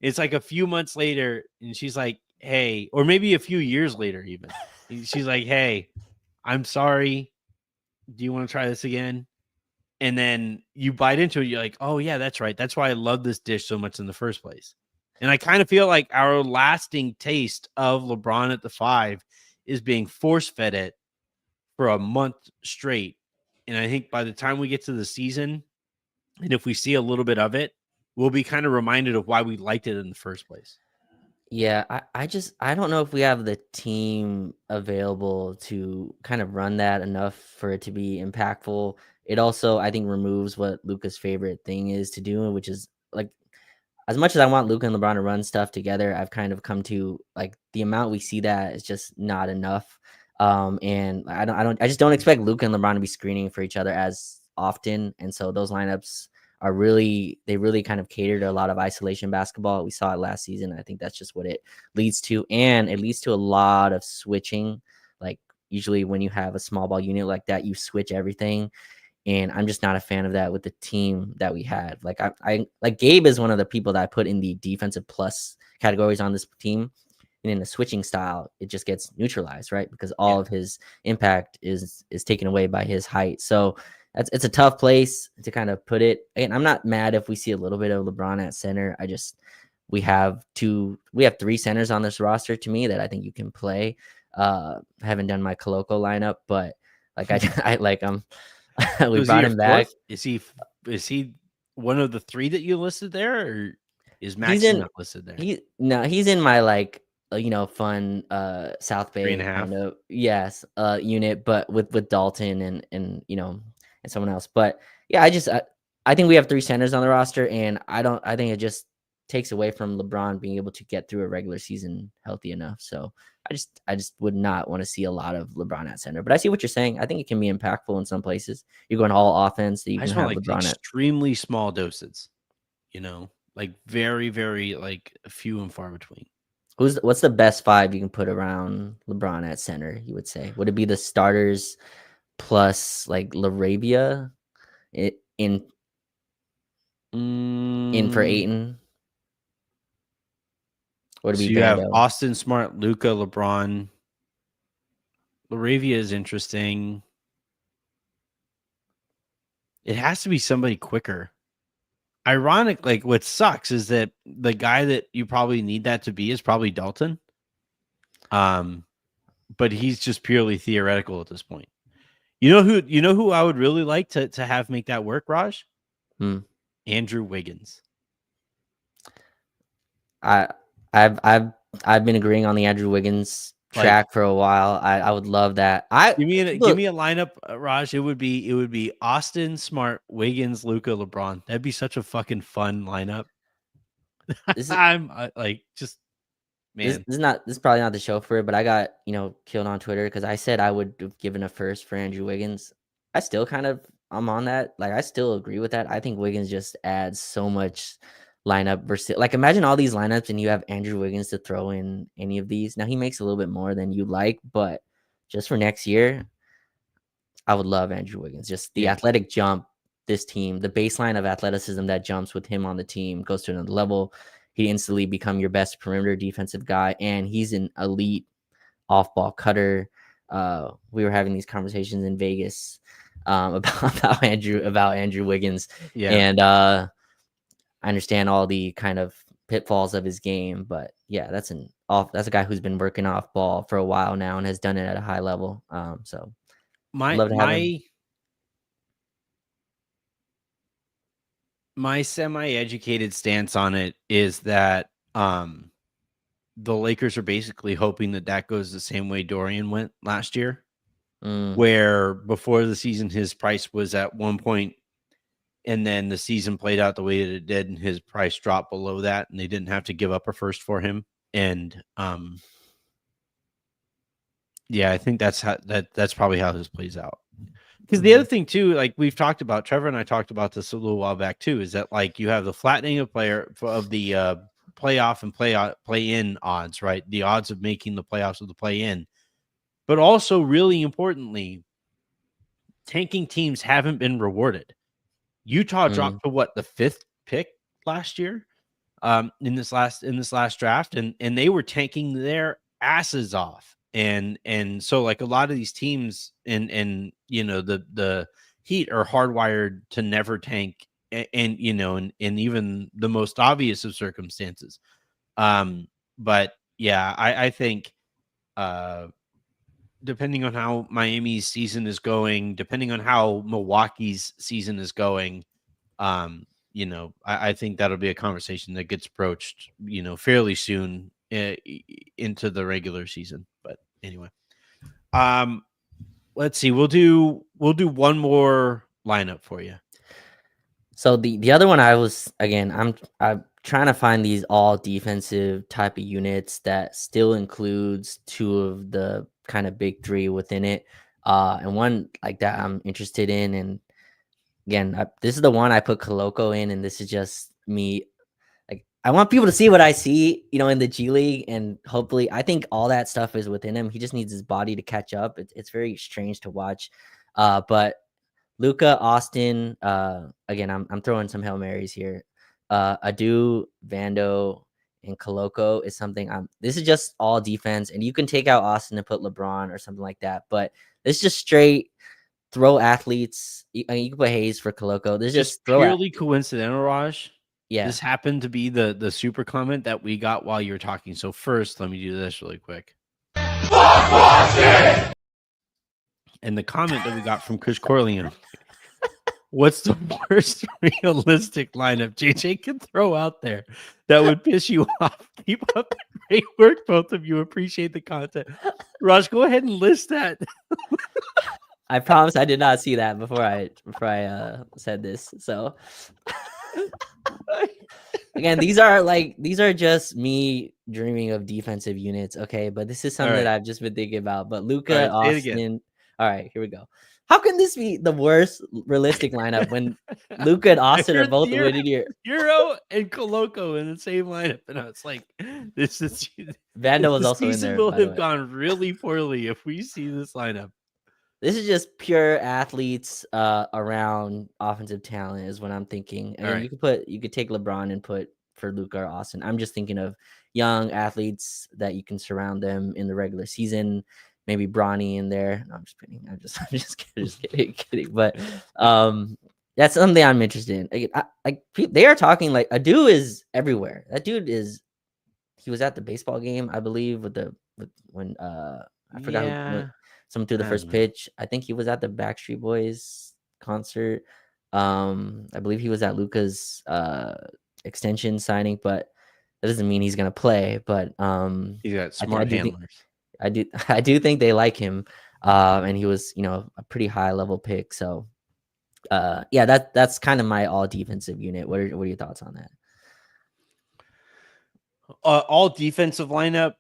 It's like a few months later, and she's like, "Hey," or maybe a few years later, even. She's like, "Hey, I'm sorry. Do you want to try this again?" And then you bite into it. You're like, "Oh yeah, that's right. That's why I love this dish so much in the first place." And I kind of feel like our lasting taste of LeBron at the five is being force fed it for a month straight. And I think by the time we get to the season, and if we see a little bit of it, we'll be kind of reminded of why we liked it in the first place. Yeah, I don't know if we have the team available to kind of run that enough for it to be impactful. It also, I think, removes what Luka's favorite thing is to do, which is like as much as I want Luka and LeBron to run stuff together, I've kind of come to like the amount we see that is just not enough. And I just don't expect Luka and LeBron to be screening for each other as often. And so those lineups they really kind of cater to a lot of isolation basketball. We saw it last season. I think that's just what it leads to. And it leads to a lot of switching. Like usually when you have a small ball unit like that, you switch everything, and I'm just not a fan of that with the team that we had. Like I like Gabe is one of the people that I put in the defensive plus categories on this team. And in the switching style, it just gets neutralized, right? Because all Yeah. of his impact is taken away by his height. So it's a tough place to kind of put it. And I'm not mad if we see a little bit of LeBron at center. We have three centers on this roster to me that I think you can play. I haven't done my Coloco lineup, but like I like So we is he brought your him back. fourth? Is he one of the three that you listed there, or is He's Maxi in not listed there? he's in my like fun South Three and Bay a half. kind of unit, but with Dalton and and someone else. But yeah, I think we have three centers on the roster, and I think it just takes away from LeBron being able to get through a regular season healthy enough. So I just would not want to see a lot of LeBron at center. But I see what you're saying. I think it can be impactful in some places. You're going all offense, so you I can just want have like LeBron at. extremely small doses, like very, very like few and far between. What's the best five you can put around LeBron at center? You would say would it be the starters plus like Laravia in for Mm, Aiton? Would it be so you have Vando? Austin Smart, Luka, LeBron. Laravia is interesting. It has to be somebody quicker. Ironic, like what sucks is that the guy that you probably need that to be is probably Dalton. Um, but he's just purely theoretical at this point. You know who I would really like to have make that work, Raj? Hmm. Andrew Wiggins. I I've I've I've been agreeing on the Andrew Wiggins Like track for a while. I would love that. I give look me a lineup, Raj. It would be Austin, Smart, Wiggins, Luca, LeBron. That'd be such a fucking fun lineup. this is I'm like just this man. this is not this is probably not the show for it, but I got killed on Twitter because I said I would have given a first for Andrew Wiggins. I still kind of I'm on that. Like I still agree with that. I think Wiggins just adds so much lineup versus like imagine all these lineups and you have Andrew Wiggins to throw in any of these. Now he makes a little bit more than you like, but just for next year, I would love Andrew Wiggins. Just the Yeah. athletic jump, this team, the baseline of athleticism that jumps with him on the team goes to another level. He instantly become your best perimeter defensive guy, and he's an elite off-ball cutter. We were having these conversations in Vegas about Andrew Wiggins, Yeah. and I understand all the kind of pitfalls of his game, but yeah, that's a guy who's been working off ball for a while now and has done it at a high level. So I'd My love to have him. my my semi-educated stance on it is that the Lakers are basically hoping that goes the same way Dorian went last year, where before the season his price was at one point, and then the season played out the way that it did, and his price dropped below that, and they didn't have to give up a first for him. And yeah, I think that's that's probably how this plays out. Because the other thing too, like we've talked about, Trevor and I talked about this a little while back too, is that like you have the flattening of the playoff and play in odds, right? The odds of making the playoffs of the play in, but also really importantly, tanking teams haven't been rewarded. Utah dropped to what, the 5th pick last year, in this last draft, and they were tanking their asses off. And so like a lot of these teams and you know the Heat are hardwired to never tank, and you know in even the most obvious of circumstances. But yeah, I think depending on how Miami's season is going, depending on how Milwaukee's season is going, you know, I think that'll be a conversation that gets approached, you know, fairly soon into the regular season. But anyway, let's see. We'll do one more lineup for you. So the other one I'm trying to find these all defensive type of units that still includes two of the kind of big three within it. And one like that I'm interested in. And again, this is the one I put Coloco in, and this is just me. Like I want people to see what I see, you know, in the G League, and hopefully, I think all that stuff is within him. He just needs his body to catch up. It's very strange to watch, but Luka, Austin, again, I'm throwing some Hail Marys here. Adu, Vando, and Coloco is something this is just all defense, and you can take out Austin and put LeBron or something like that, but it's just straight throw athletes. You can put Hayes for Coloco. There's just purely coincidental, Raj. Yeah. This happened to be the super comment that we got while you were talking. So first, let me do this really quick. And the comment that we got from Chris Corleone. What's the worst realistic lineup JJ can throw out there that would piss you off? Keep up the great work, both of you. Appreciate the content. Raj, go ahead and list that. I promise I did not see that before I said this. So again, these are just me dreaming of defensive units, okay? But this is something that I've just been thinking about. But Luka, Austin. All right, here we go. How can this be the worst realistic lineup when Luka and Austin are both winning here? Euro and Coloco in the same lineup, and I was like, "This is Vando was also in there." Will have gone really poorly if we see this lineup. This is just pure athletes around offensive talent is what I'm thinking. And then you could take LeBron and put for Luka or Austin. I'm just thinking of young athletes that you can surround them in the regular season. Maybe Bronny in there. No, I'm just kidding. I'm just kidding. But that's something I'm interested in. They are talking like Adu is everywhere. That dude he was at the baseball game, I believe, when I forgot who someone threw the first pitch. I think he was at the Backstreet Boys concert. I believe he was at Luka's extension signing, but that doesn't mean he's gonna play. But he's got smart handlers. I do think they like him, and he was, you know, a pretty high level pick. So, yeah, that's kind of my all defensive unit. What are your thoughts on that? All defensive lineup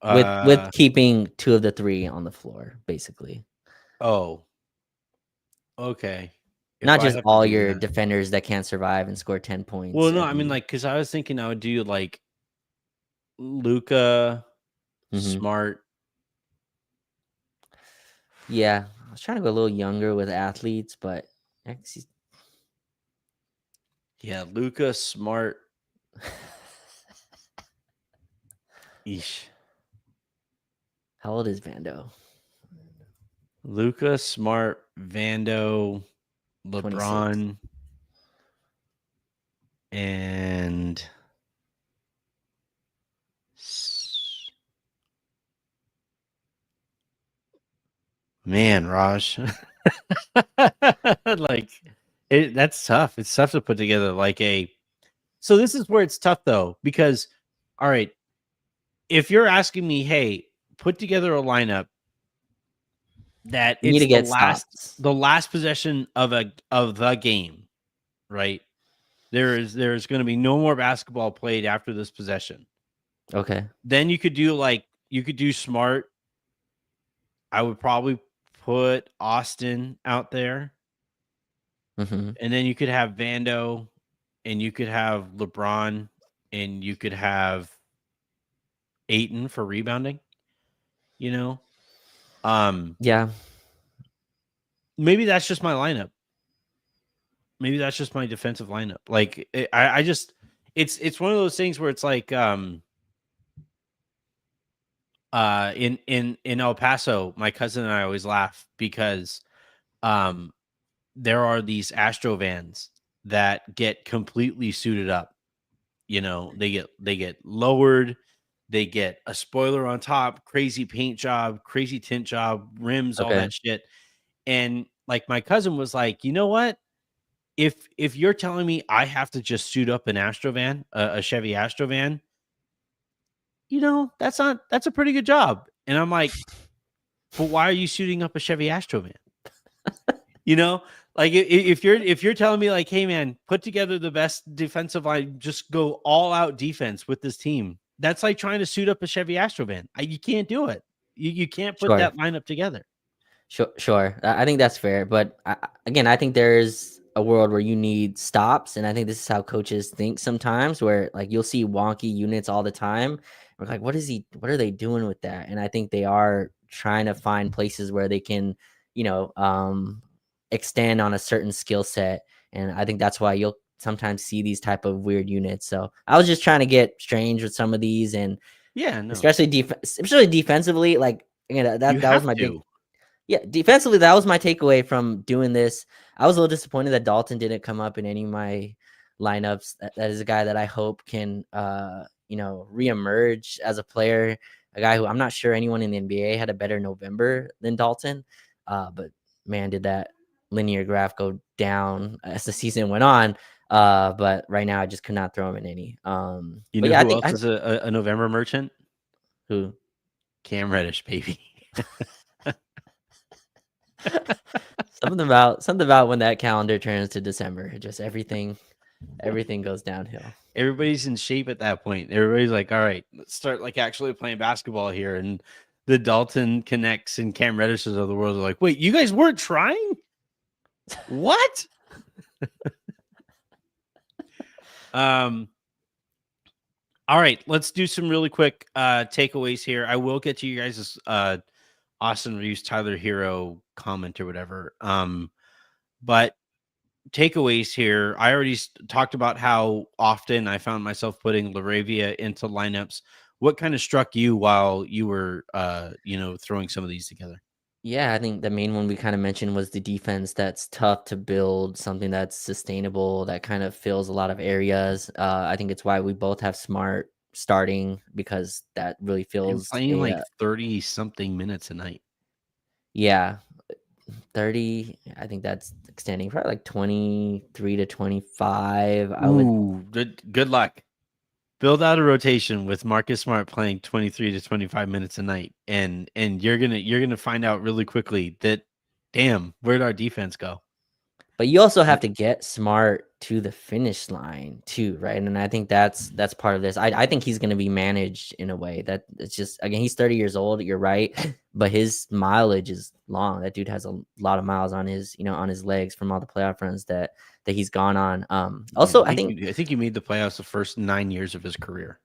with keeping two of the three on the floor, basically. Oh, okay. Not just all your defenders that can't survive and score 10 points. Well, no, I mean, like, because I was thinking I would do like Luka, Smart. Yeah, I was trying to go a little younger with athletes, but yeah, Luka, Smart. Eesh. How old is Vando? Luka, Smart, Vando, LeBron, 26. And man, Raj. Like, That's tough. It's tough to put together like a. So this is where it's tough though, because all right, if you're asking me, hey, put together a lineup that You need it's to get stops. the last possession of the game, right? There's going to be no more basketball played after this possession. Okay. Then you could do smart. I would probably put Austin out there, Mm-hmm. and then you could have Vando, and you could have LeBron, and you could have Aiton for rebounding. You know, um, Yeah. maybe that's just my lineup. Maybe that's just my defensive lineup. Like I just it's one of those things where it's like in El Paso, my cousin and I always laugh because um there are these Astro vans that get completely suited up. You know, they get lowered, they get a spoiler on top, crazy paint job, crazy tint job, rims, all Okay. that shit. And like my cousin was like, you know what? If you're telling me I have to just suit up an Astro van, a Chevy Astro van, you know, that's a pretty good job. And I'm like, but why are you suiting up a Chevy Astro van? You know, like if you're telling me like, hey man, put together the best defensive line, just go all out defense with this team. That's like trying to suit up a Chevy Astro van. You can't do it. You can't put Sure. that lineup together. Sure. I think that's fair, but again, I think there's a world where you need stops, and I think this is how coaches think sometimes, where like you'll see wonky units all the time. We're like, what are they doing with that? And I think they are trying to find places where they can, you know, extend on a certain skill set, and I think that's why you'll sometimes see these type of weird units. So I was just trying to get strange with some of these, and Yeah, no, especially defensively, like again, you that was have my big. to. Yeah, defensively, that was my takeaway from doing this. I was a little disappointed that Dalton didn't come up in any of my lineups. That is a guy that I hope can, you know, reemerge as a player. A guy who I'm not sure anyone in the NBA had a better November than Dalton. But man, did that linear graph go down as the season went on. But right now, I just could not throw him in any. You But know yeah, I who think else is a November merchant? who Cam Reddish, baby. something about when that calendar turns to December, just everything goes downhill. Everybody's in shape at that point. Everybody's like, all right, let's start like actually playing basketball here. And the Dalton Connects and Cam Reddishes of the world are like, wait, you guys weren't trying? What? um all right, let's do some really quick takeaways here. I will get to you guys' Austin Reeves, Tyler Hero comment or whatever. But takeaways here. I already talked about how often I found myself putting Laravia into lineups. What kind of struck you while you were, you know, throwing some of these together? Yeah, I think the main one we kind of mentioned was the defense that's tough to build, something that's sustainable, that kind of fills a lot of areas. I think it's why we both have Smart starting because that really And fills playing a like 30 something minutes a night. yeah, 30. I think that's extending probably like 23 to 25. I would Ooh, good luck. Build out a rotation with Marcus Smart playing 23 to 25 minutes a night, and you're gonna find out really quickly that, damn, where'd our defense go? But you also have to get Smart to the finish line too, right? And I think that's part of this. I think he's going to be managed in a way that it's just again he's 30 years old. You're right, but his mileage is long. That dude has a lot of miles on his on his legs from all the playoff runs that he's gone on. Yeah, Also, I think I think he made the playoffs the first 9 years of his career.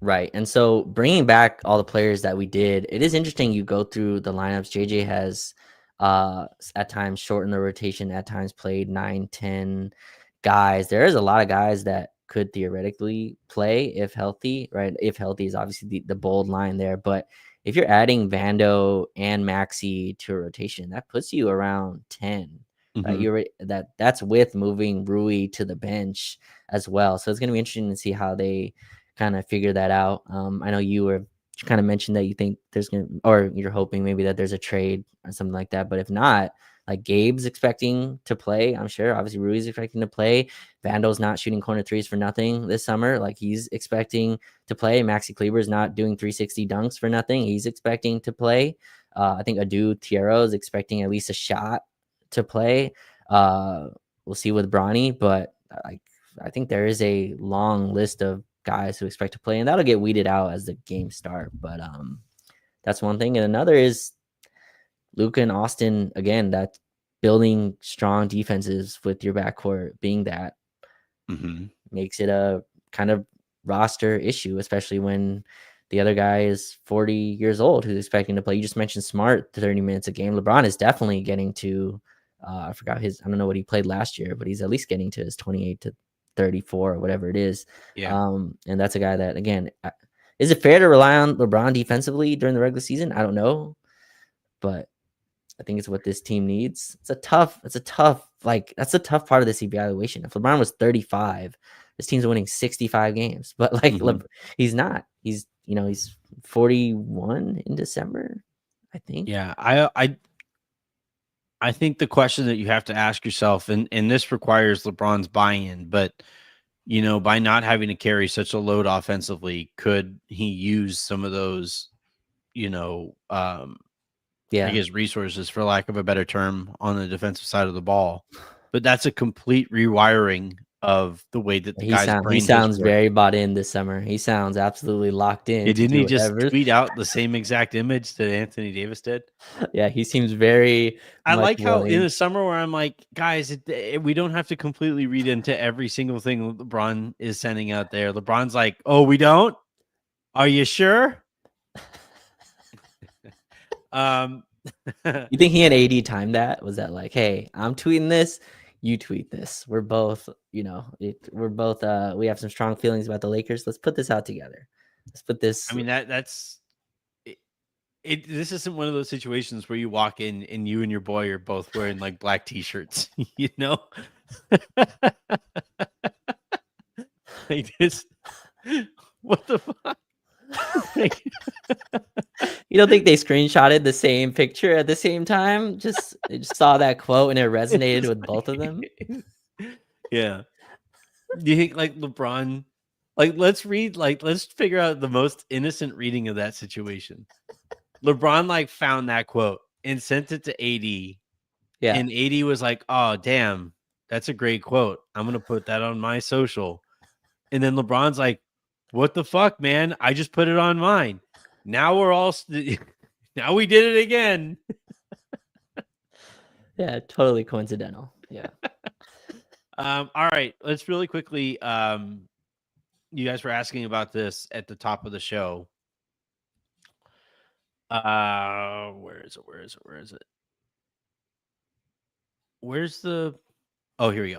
right, and so bringing back all the players that we did, it is interesting. You go through the lineups. JJ has at times shortened the rotation, at times played 9, 10 guys. There is a lot of guys that could theoretically play if healthy, right? If healthy is obviously the bold line there, but if you're adding Vando and Maxi to a rotation, that puts you around 10, right? Mhm. That's with moving Rui to the bench as well. So it's going to be interesting to see how they kind of figure that out. I know you were you kind of mentioned that you think there's gonna, or you're hoping maybe that there's a trade or something like that. But if not, like Gabe's expecting to play, I'm sure. Obviously, Rui's expecting to play. Vando's not shooting corner threes for nothing this summer. Like he's expecting to play. Maxi Kleber's not doing 360 dunks for nothing. He's expecting to play. I think Adu Tierra is expecting at least a shot to play. We'll see with Bronny, but I think there is a long list of guys who expect to play, and that'll get weeded out as the games start. But that's one thing, and another is Luka and Austin again. That building strong defenses with your backcourt being that makes it a kind of roster issue, especially when the other guy is 40 years old who's expecting to play. You just mentioned Smart 30 minutes a game. LeBron is definitely getting to I forgot his, I don't know what he played last year, but he's at least getting to his 28 to 34 or whatever it is. Yeah. And that's a guy that, again, is it fair to rely on LeBron defensively during the regular season? I don't know, but I think it's what this team needs. That's a tough part of this evaluation. If LeBron was 35, this team's winning 65 games, but like he's not. He's 41 in December, I think. Yeah, I think the question that you have to ask yourself, and this requires LeBron's buy-in, but by not having to carry such a load offensively, could he use some of those, I guess resources, for lack of a better term, on the defensive side of the ball? But that's a complete rewiring of the way that the guy's brain. He sounds very bought in this summer. He sounds absolutely locked in. Yeah, didn't he just tweet out the same exact image that Anthony Davis did? Yeah, he seems very. I like how in the summer where I'm like, guys, we don't have to completely read into every single thing LeBron is sending out there. LeBron's like, oh, we don't? Are you sure? You think he and AD timed that? Was that like, hey, I'm tweeting this, you tweet this. We're both, we have some strong feelings about the Lakers. Let's put this out together. Let's put this. I mean, that's it. This isn't one of those situations where you walk in and you and your boy are both wearing like black t-shirts, like this. What the fuck? You don't think they screenshotted the same picture at the same time? Just saw that quote and it resonated with both of them. Yeah. Do you think like LeBron, let's figure out the most innocent reading of that situation. LeBron found that quote and sent it to AD. Yeah. And AD was like, oh, damn, that's a great quote. I'm going to put that on my social. And then LeBron's like, what the fuck, man? I just put it on mine. Now we're all now we did it again. Yeah, totally coincidental. Yeah. All right, let's really quickly. You guys were asking about this at the top of the show. Where is it? Where's the? Oh, here we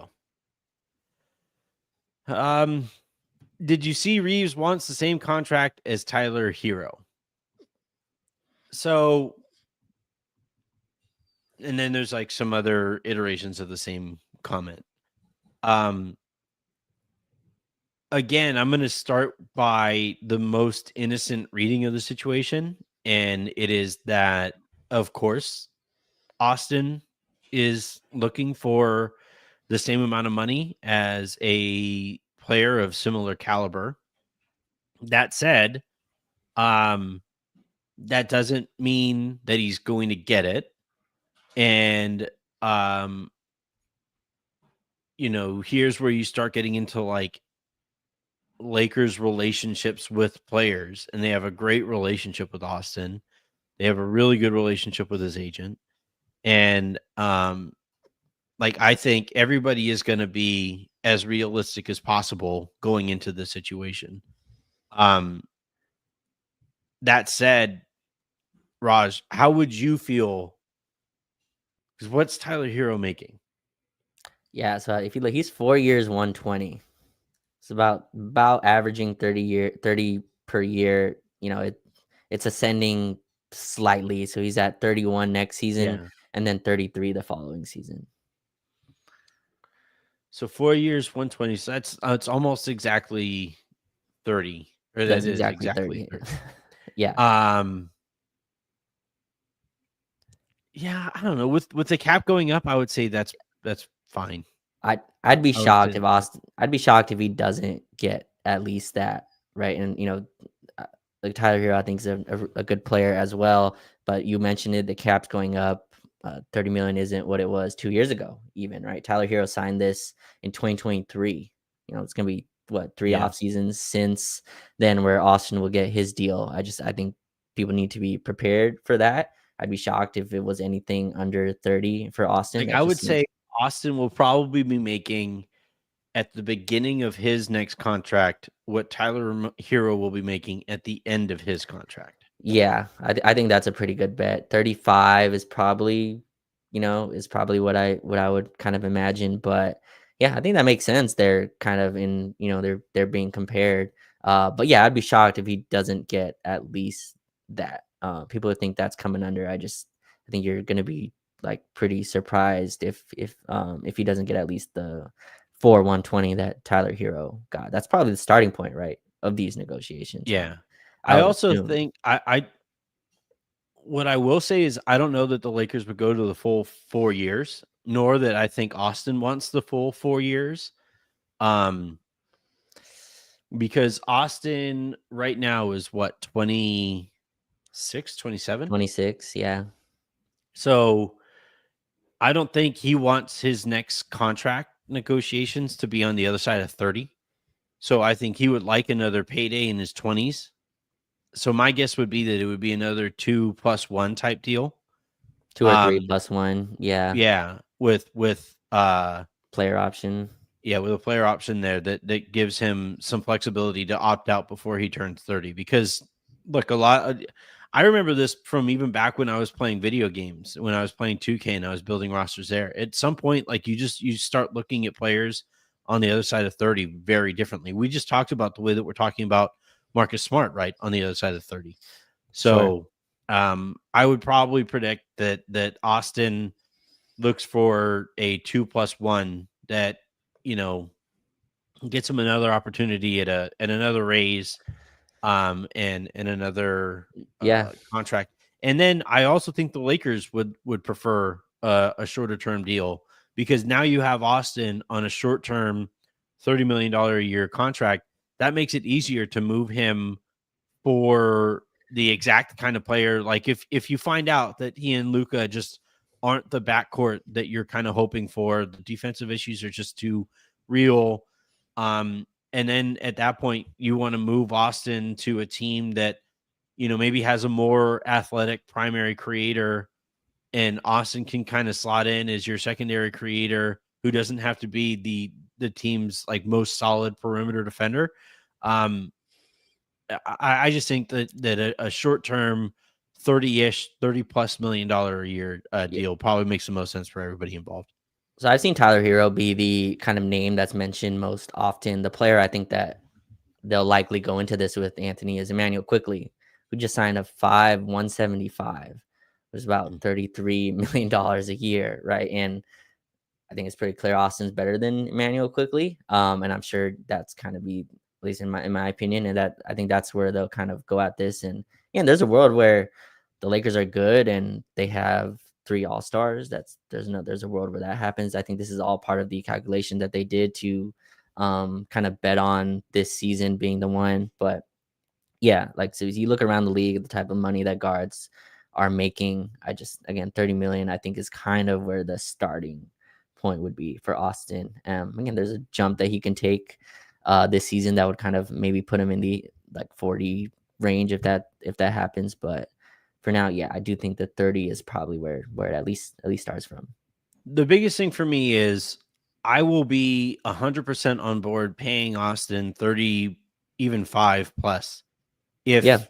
go. Did you see Reaves wants the same contract as Tyler Hero? So, and then there's some other iterations of the same comment. Again, I'm going to start by the most innocent reading of the situation. And it is that, of course, Austin is looking for the same amount of money as a player of similar caliber. That said, that doesn't mean that he's going to get it. And, here's where you start getting into Lakers relationships with players, and they have a great relationship with Austin. They have a really good relationship with his agent. And, I think everybody is going to be as realistic as possible going into the situation. That said, Raj, how would you feel? Because what's Tyler Hero making? Yeah, so if you look, he's 4 years, 120. It's about averaging 30 per year. It's ascending slightly, so he's at 31 next season, and then 33 the following season. So 4 years, 120. So it's almost exactly 30. Or that's exactly 30. Yeah. Um, yeah, I don't know. With the cap going up, I would say that's fine. I'd be I would say shocked if that's fine. Austin. I'd be shocked if he doesn't get at least that, right? And uh, like Tyler Hero, I think is a good player as well. But you mentioned it, the cap's going up. 30 million isn't what it was 2 years ago, even, right? Tyler Hero signed this in 2023. It's gonna be what, three Yeah. off seasons since then where Austin will get his deal. I think people need to be prepared for that. I'd be shocked if it was anything under 30 for Austin. Like That I would just say seems. Austin will probably be making at the beginning of his next contract what Hero will be making at the end of his contract. Yeah, I think that's a pretty good bet. 35 is probably, what I would kind of imagine. But yeah, I think that makes sense. They're kind of in, they're being compared. But yeah, I'd be shocked if he doesn't get at least that. People would think that's coming under. I think you're gonna be like pretty surprised if he doesn't get at least the 120 that Tyler Hero got. That's probably the starting point, right, of these negotiations. Yeah. I I would also assume. think I what I will say is I don't know that the Lakers would go to the full 4 years, nor that I think Austin wants the full 4 years. Um, because Austin right now is what, 26, 27. 26, yeah. So I don't think he wants his next contract negotiations to be on the other side of 30. So I think he would like another payday in his 20s. So my guess would be that it would be another 2+1 type deal. 2 or 3 plus 1, yeah. Yeah, Player option. yeah, with a player option there that gives him some flexibility to opt out before he turns 30. Because look, I remember this from even back when I was playing video games, when I was playing 2K and I was building rosters there. At some point, like you start looking at players on the other side of 30 very differently. We just talked about the way that we're talking about Marcus Smart, right, on the other side of 30. Sure. So I would probably predict that Austin looks for a 2+1 that, you know, gets him another opportunity at another raise, and another Yeah. contract. And then I also think the Lakers would prefer a shorter term deal, because now you have Austin on a short term $30 million a year contract. That makes it easier to move him for the exact kind of player. Like if you find out that he and Luka just aren't the backcourt that you're kind of hoping for, the defensive issues are just too real. And then at that point, you want to move Austin to a team that, maybe has a more athletic primary creator, and Austin can kind of slot in as your secondary creator who doesn't have to be the team's like most solid perimeter defender. Um, I just think that a short term 30+ million a year Yeah. deal probably makes the most sense for everybody involved. So I've seen Tyler Hero be the kind of name that's mentioned most often. The player I think that they'll likely go into this with, Anthony, is Emmanuel Quickly, who just signed a 175, which is about $33 million a year, right? And I think it's pretty clear Austin's better than Emmanuel Quickly. And I'm sure that's kind of be, at least in my opinion, and that I think that's where they'll kind of go at this. And there's a world where the Lakers are good and they have 3 All-Stars. There's a world where that happens. I think this is all part of the calculation that they did to kind of bet on this season being the one. But yeah, like, so as you look around the league, the type of money that guards are making, again, 30 million, I think, is kind of where the starting point would be for Austin. Again, there's a jump that he can take this season that would kind of maybe put him in the like 40 range if that happens. But for now, yeah, I do think that 30 is probably where it at least starts from. The biggest thing for me is I will be 100% on board paying Austin 30, even 5 plus, Yeah. if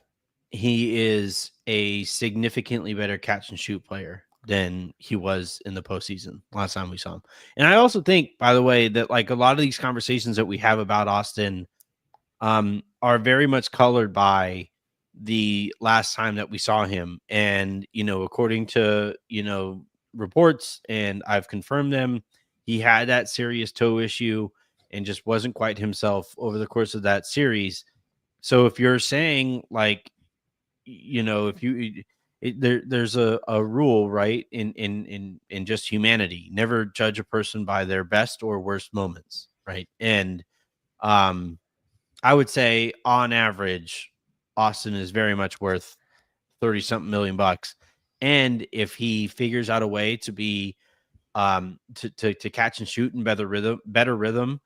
he is a significantly better catch and shoot player than he was in the postseason last time we saw him. And I also think, by the way, that like a lot of these conversations that we have about Austin are very much colored by the last time that we saw him. And, according to, reports, and I've confirmed them, he had that serious toe issue and just wasn't quite himself over the course of that series. So if you're saying like if there's a rule, right, in just humanity: never judge a person by their best or worst moments, right? And um I would say on average Austin is very much worth 30 something million bucks. And if he figures out a way to be to catch and shoot in better rhythm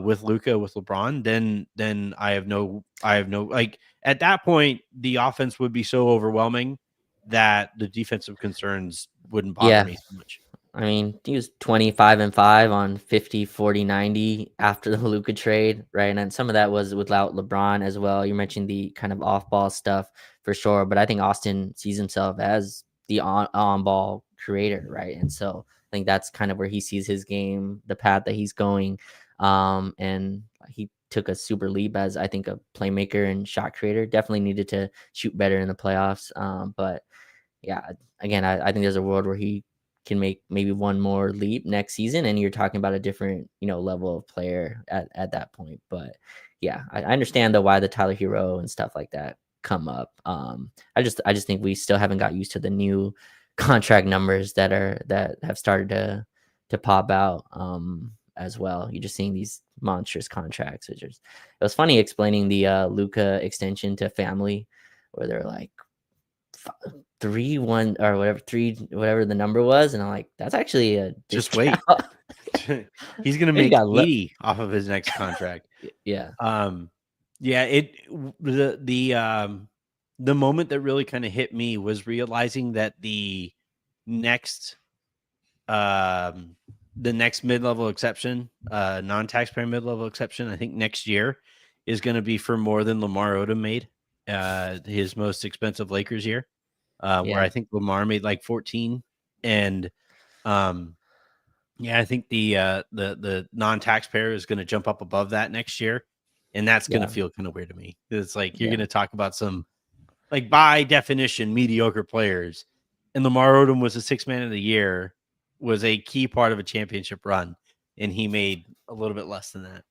with Luka, with LeBron, then I have no like, at that point the offense would be so overwhelming that the defensive concerns wouldn't bother Yeah. me so much. I mean, he was 25-5 on 50, 40, 90 after the Luka trade, right? And some of that was without LeBron as well. You mentioned the kind of off ball stuff for sure, but I think Austin sees himself as the on ball creator, right? And so I think that's kind of where he sees his game, the path that he's going. And he took a super leap as, I think, a playmaker and shot creator. Definitely needed to shoot better in the playoffs. But yeah, again, I think there's a world where he can make maybe one more leap next season, and you're talking about a different, level of player at that point. But yeah, I understand though why the Tyler Hero and stuff like that come up. I just think we still haven't got used to the new contract numbers that have started to pop out as well. You're just seeing these monstrous contracts. It was funny explaining the Luca extension to family, where they're like 3-1 or whatever, three, whatever the number was, and I'm like, that's actually a Just discount. wait. He's gonna He make got 80 off of his next contract. yeah, Yeah, the moment that really kind of hit me was realizing that next um the next mid-level exception, non-taxpayer mid-level exception, I think next year is going to be for more than Lamar Odom made his most expensive Lakers year, where yeah, I think Lamar made like 14. And um yeah, I think the non-taxpayer is going to jump up above that next year, and that's going to yeah, feel kind of weird to me. It's like you're yeah, going to talk about some, like, by definition, mediocre players, and Lamar Odom was a six man of the year, was a key part of a championship run, and he made a little bit less than that.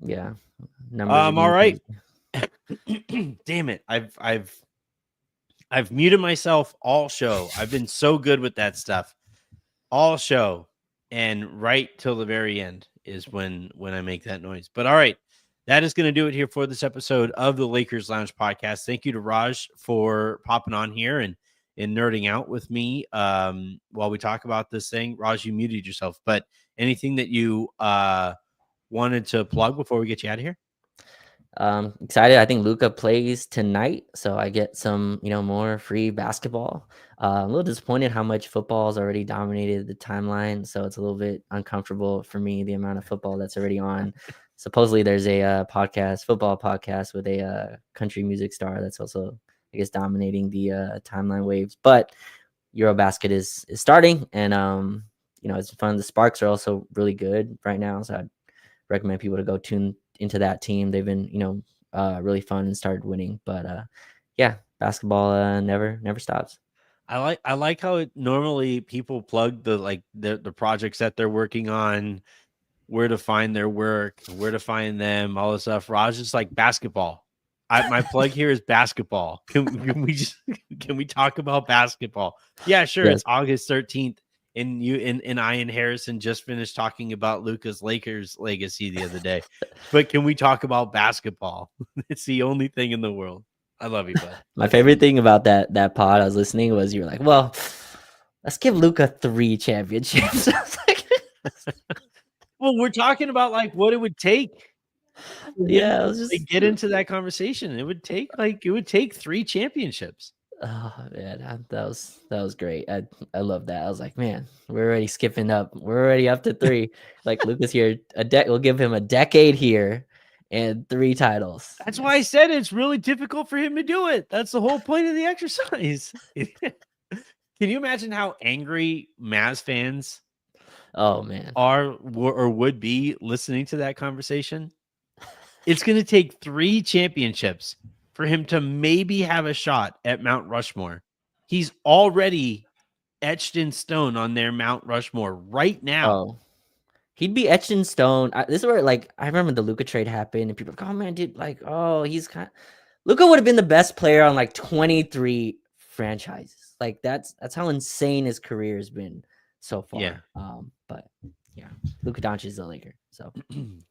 yeah. Numbers are All getting right. crazy. Damn it. I've muted myself all show. I've been so good with that stuff all show, and right till the very end is when I make that noise. But all right, that is going to do it here for this episode of the Lakers Lounge podcast. Thank you to Raj for popping on here and nerding out with me while we talk about this thing. Raj, you muted yourself, but anything that you wanted to plug before we get you out of here? Excited. I think Luka plays tonight, so I get some, more free basketball. A little disappointed how much football has already dominated the timeline, so it's a little bit uncomfortable for me, the amount of football that's already on. Supposedly, there's a football podcast with a country music star that's also, I guess, dominating the timeline waves. But Eurobasket is starting, and it's fun. The Sparks are also really good right now, so I'd recommend people to go tune into that team. They've been, really fun and started winning. But yeah, basketball never stops. I like how it normally people plug the projects that they're working on, where to find their work, where to find them, all this stuff. Raj is like basketball. My plug here is basketball. Can we just can we talk about basketball? Yeah, sure. Yes. It's August 13th, and you and I and Harrison just finished talking about Luka's Lakers legacy the other day. But can we talk about basketball? It's the only thing in the world. I love you, bud. My favorite thing about that pod I was listening was you were like, well, let's give Luka 3 championships. I was like, Well, we're talking about like what it would take for him yeah, it to was just get into that conversation. It would take 3 championships. oh man, that was great. I love that. I was like, man, we're already skipping up. We're already up to 3. Like Luka's here we'll give him a decade here and 3 titles. That's why I said it's really difficult for him to do it. That's the whole point of the exercise. Can you imagine how angry Mavs fans Oh man. are or would be listening to that conversation? It's going to take 3 championships for him to maybe have a shot at Mount Rushmore. He's already etched in stone on their Mount Rushmore right now. Oh, he'd be etched in stone. This is where, like, I remember the Luka trade happened, and people were like, "Oh man, dude, like, oh, he's kind." Luka would have been the best player on like 23 franchises. Like that's how insane his career has been so far. Yeah. But yeah, Luka Doncic is a Laker. So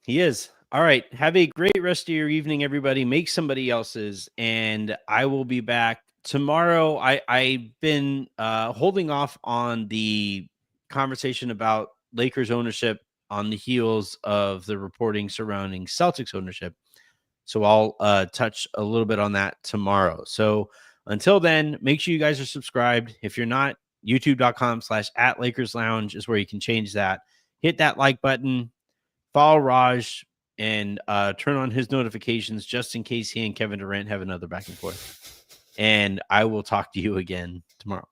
he is. All right. Have a great rest of your evening, everybody. Make somebody else's, and I will be back tomorrow. I've been holding off on the conversation about Lakers ownership on the heels of the reporting surrounding Celtics ownership. So I'll touch a little bit on that tomorrow. So until then, make sure you guys are subscribed. If you're not, youtube.com/@LakersLounge is where you can change that. Hit that like button, follow Raj, and turn on his notifications just in case he and Kevin Durant have another back and forth. And I will talk to you again tomorrow.